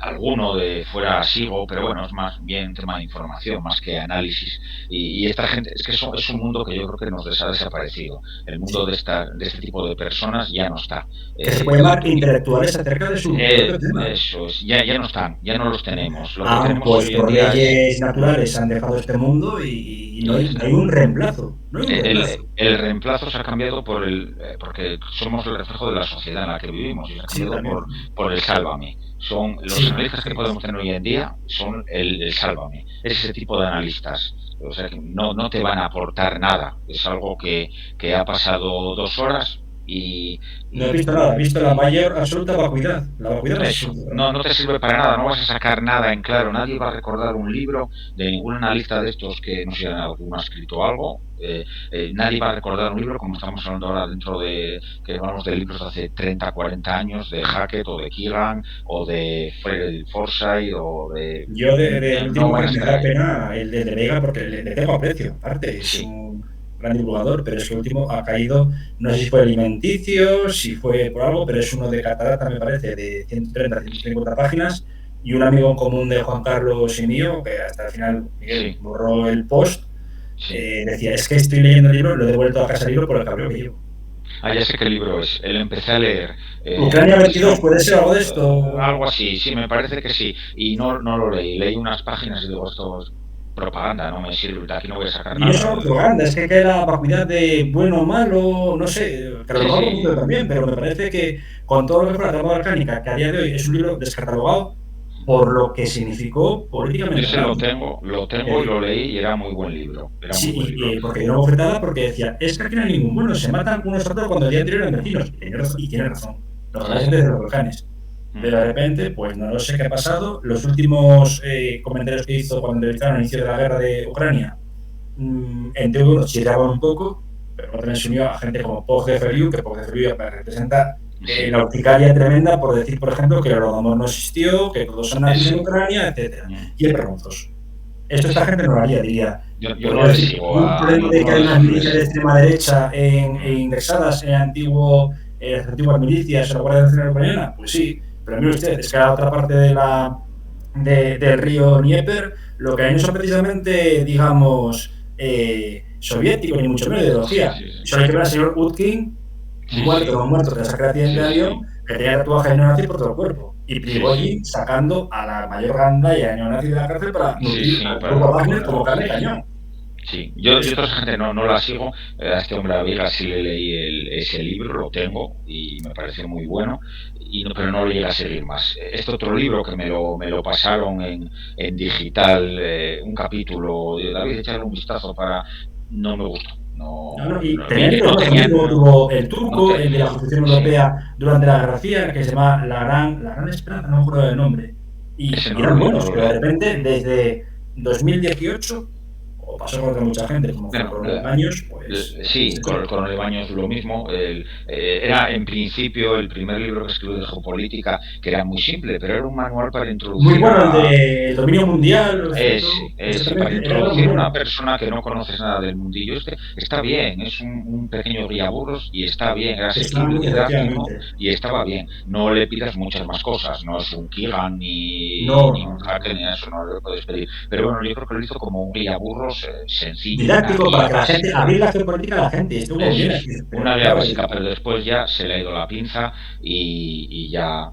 alguno de fuera sigo, pero bueno, es más bien tema de información más que análisis, y esta gente, es que es un mundo que yo creo que nos ha desaparecido, el mundo de este tipo de personas ya no está. Que se puede llamar intelectuales acerca de su tema. Eso es, ya no están, ya no los tenemos. Lo que tenemos pues hoy por en día leyes naturales han dejado este mundo y no hay un reemplazo. El reemplazo se ha cambiado porque somos el reflejo de la sociedad en la que vivimos y se ha cambiado por el sálvame. Son los analistas que podemos tener hoy en día, son el sálvame. Es ese tipo de analistas. O sea, que no te van a aportar nada. Es algo que ha pasado 2 horas y no he visto nada, he visto la mayor absoluta vacuidad. La vacuidad no te sirve para nada, no vas a sacar nada en claro. Nadie va a recordar un libro de ningún analista de estos que no sé, alguno ha escrito algo. Nadie va a recordar un libro como estamos hablando ahora dentro de que hablamos de libros de hace 30, 40 años de Hackett o de Keegan o de Forsyth o de... Yo de último me da pena el de Vega porque le tengo aprecio, aparte es un gran divulgador, pero es que el último ha caído, no sé si fue alimenticio, si fue por algo, pero es uno de catarata, me parece, de 130, 150 páginas, y un amigo en común de Juan Carlos y mío, que hasta el final Miguel borró el post, decía, es que estoy leyendo el libro, lo he devuelto a casa el libro por el cabreo que llevo. Ya sé qué libro es, lo empecé a leer. Ucrania 22, ¿puede ser algo de esto? Algo así, sí, me parece que sí, y no lo leí unas páginas y digo, esto es propaganda, no me sirve, de aquí no voy a sacar nada. Y eso es propaganda, es que queda la vacuidad de bueno o malo, no sé, que lo mejor también, pero me parece que con todo lo que fue la trama balcánica, que a día de hoy es un libro descatalogado por lo que significó políticamente. Yo lo tengo y lo leí y era muy buen libro. Porque yo no ofertaba porque decía, es que aquí no hay ningún bueno, se matan unos a otros cuando el día anterior eran vecinos, y tiene razón, los canadienses de los volcanes. Pero de repente, pues no sé qué ha pasado. Los últimos comentarios que hizo cuando entrevistaron al inicio de la guerra de Ucrania, en TV1 chirriaban un poco, pero también se unió a gente como Pog de Feliu, que Pog de Feliu representa la urticaria tremenda por decir, por ejemplo, que el Holodomor no existió, que todos son nazis en Ucrania, etc. Y es vergonzoso. Esto esta gente no lo haría, diría. Yo no le sigo un problema de que hay unas milicias de extrema derecha indexadas en las antiguas milicias de la Guardia Nacional Ucraniana, pues sí, pero mire usted, es que a la otra parte del río Dnieper lo que hay no son precisamente, digamos, soviéticos, ni mucho menos de ideología. Solo hay que ver al señor Utkin, muerto tras aquel accidente de avión, que tenía tatuajes neonazis por todo el cuerpo. Y Prigozhin sacando a la mayor gandalla neonazi de la cárcel para nutrir al grupo Wagner como carne de cañón. Sí, yo toda esa gente no la sigo. A este hombre a Vega sí le leí ese libro, lo tengo y me pareció muy bueno, pero no lo llegué a seguir más. Este otro libro que me lo pasaron en digital, un capítulo, David, echarle un vistazo no me gustó. Tuvo el turco, el de la Constitución Europea durante la Guerra Fría, que se llama La Gran Esperanza, no me acuerdo del nombre. Y eran buenos, pero de repente, desde 2018 pasó con mucha gente, como fue Bueno, con los baños, pues... sí, con el coronel Baños lo mismo. Era en principio el primer libro que escribió de geopolítica, que era muy simple, pero era un manual para Muy introducir bueno, el a, de dominio mundial, ¿cierto? ese, para Exactamente, era muy introducir a una bueno. persona que no conoces nada del mundillo este, está bien, es un pequeño guiaburros y está bien, era Está asequible, muy, didáctico efectivamente. y estaba bien. No le pidas muchas más cosas, no es un Kigan No, ni un no, hacker no. ni eso, no le puedes pedir. Pero bueno, yo creo que lo hizo como un guiaburros sencillo, una Didáctico para guía que la gente, básica. abrir la geopolítica a la gente, y estuvo muy Eso bien es, aquí. una Pero guía claro, básica, pero después ya se le ha ido la pinza y ya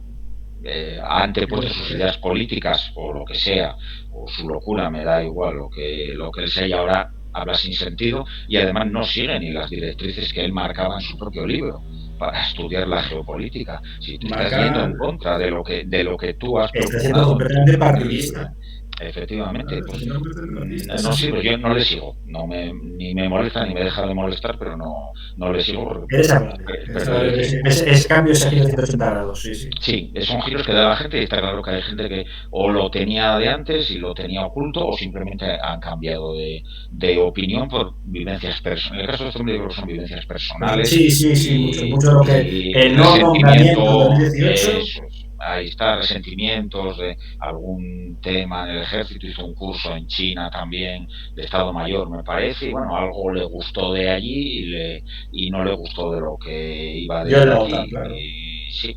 ha antepuesto sus ideas políticas o lo que sea, o su locura, me da igual lo que él sea y ahora habla sin sentido y además no sigue ni las directrices que él marcaba en su propio libro para estudiar la geopolítica. Si te estás yendo marca, en contra de lo que tú has está siendo propugnado en tu completamente propio libro, partidista. efectivamente, Claro, está pues siendo completamente partidista, es no así. sirve, yo no le sigo, ni me molesta ni me deja de molestar, pero no le sigo porque Eres puedo amable. perder el tiempo. Es cambio ese giro de 180 grados, sí, sí. Sí, son giros que da la gente y está claro que hay gente que o lo tenía de antes y lo tenía oculto o simplemente han cambiado de opinión por vivencias personales. En el caso de este hombre yo creo que son vivencias personales Sí, sí, sí, mucho, mucho lo que... y El no nombramiento en resentimiento, 2018, ahí está, resentimientos de algún tema en el ejército, hizo un curso en China también de Estado Mayor me parece, y bueno, algo le gustó de allí y no le gustó de lo que iba yo en desde la OTAN, aquí. claro. Y sí,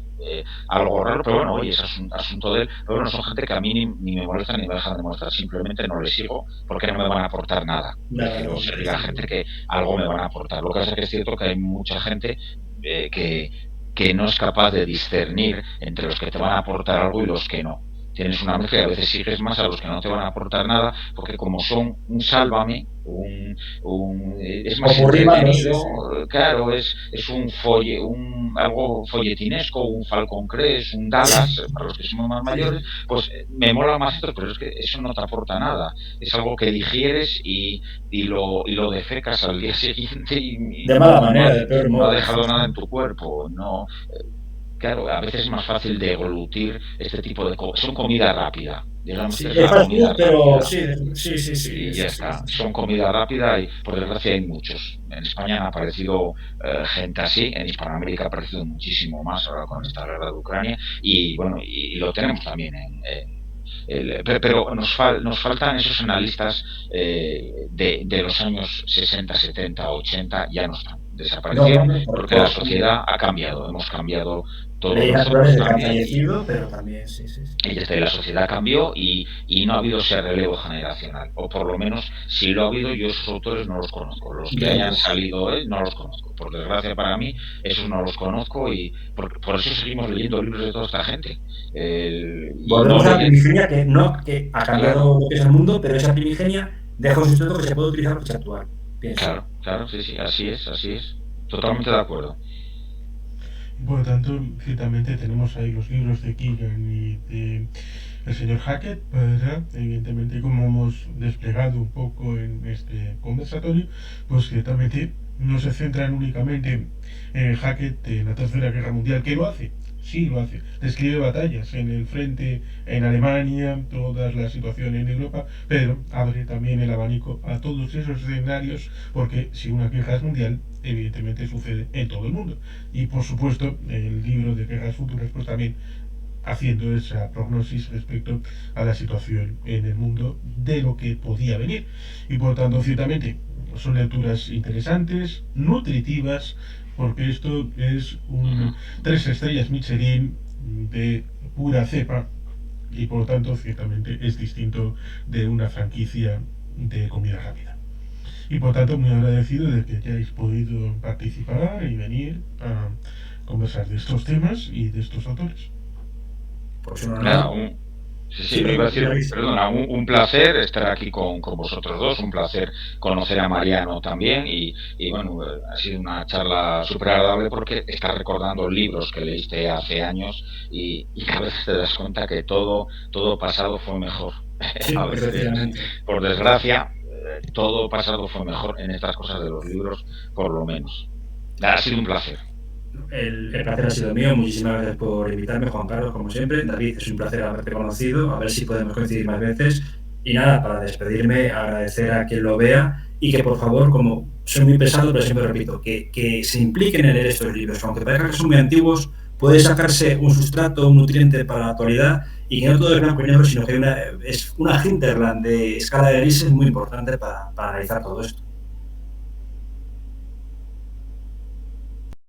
algo raro, pero bueno, oye, es asunto de él. Pero bueno, son gente que a mí ni me molesta ni me dejan de molestar, simplemente no les sigo porque no me van a aportar nada. Nada, Prefiero no, seguir a gente que algo me van a aportar. Lo que pasa es que es cierto que hay mucha gente eh, que, que no es capaz de discernir entre los que te van a aportar algo y los que no. Tienes una mezcla y a veces sigues más a los que no te van a aportar nada, porque como son un sálvame, es más ocurrí malo, sí, entretenido, sí. claro, es algo folletinesco, un Falcon Crest, un Dallas, para los que somos más mayores, Sí. pues me mola más esto, pero es que eso no te aporta nada. Es algo que digieres y lo defecas al día siguiente y De mala manera, de peor no ha modo, sí, dejado nada sí. en tu cuerpo. No, claro, a veces es más fácil deglutir este tipo de cosas. Son comida rápida, digamos que Sí, es es la fast comida food, pero rápida. sí, sí, sí, sí, Y es ya así, es está, así. son comida rápida y por desgracia hay muchos. En España han aparecido gente así, en Hispanoamérica ha aparecido muchísimo más ahora con esta guerra de Ucrania y bueno, y lo tenemos también pero nos faltan esos analistas de los años 60, 70, 80, ya no están, No, desaparecieron bueno, porque la sociedad ha cambiado, hemos cambiado todos leyes nosotros naturales de que han también fallecido, pero también, sí, sí, sí. y desde la sociedad cambió y no ha habido ese relevo generacional. O por lo menos, si lo ha habido, yo esos autores no los conozco. Los que Yo hayan tampoco. salido hoy no los conozco. Por desgracia para mí, esos no los conozco y por eso seguimos leyendo libros de toda esta gente. Y no Volvemos a la leyen, primigenia que no que ha claro, cambiado lo que es el mundo, pero esa primigenia deja un sustento que se puede utilizar para fecha actual, pienso. claro, sí, sí, así es. Totalmente de acuerdo. Por lo tanto, ciertamente tenemos ahí los libros de Keegan y de el señor Hackett, ¿verdad? Evidentemente, como hemos desplegado un poco en este conversatorio, pues ciertamente no se centran únicamente en Hackett en la Tercera Guerra Mundial, que lo hace, sí lo hace, describe batallas en el frente en Alemania, toda la situación en Europa, pero abre también el abanico a todos esos escenarios, porque si una guerra es mundial, evidentemente sucede en todo el mundo. Y por supuesto, el libro de guerras futuras, pues también haciendo esa prognosis respecto a la situación en el mundo de lo que podía venir. Y por lo tanto, ciertamente, son lecturas interesantes, nutritivas, porque esto es un 3 estrellas Michelin de pura cepa y por lo tanto, ciertamente es distinto de una franquicia de comida rápida. Y por tanto, muy agradecido de que hayáis podido participar y venir a conversar de estos temas y de estos autores. Pues un Nada, honor. sí, Sí, sí, no iba a perdón, decir, perdona, un placer estar aquí con vosotros dos, un placer conocer a Mariano también y bueno, ha sido una charla súper agradable porque estás recordando libros que leíste hace años y a veces te das cuenta que todo pasado fue mejor. A sí, veces, efectivamente. por desgracia, todo pasado fue mejor en estas cosas de los libros, por lo menos. Ha sido un placer. El placer ha sido mío. Muchísimas gracias por invitarme, Juan Carlos, como siempre. David, es un placer haberte conocido. A ver si podemos coincidir más veces. Y nada, para despedirme, agradecer a quien lo vea y que por favor, como soy muy pesado, pero siempre repito, que se impliquen en leer estos libros, que aunque parezca que son muy antiguos, puede sacarse un sustrato, un nutriente para la actualidad y que no todo es blanco y negro, sino que es una hinterland de escala de grises muy importante para analizar todo esto.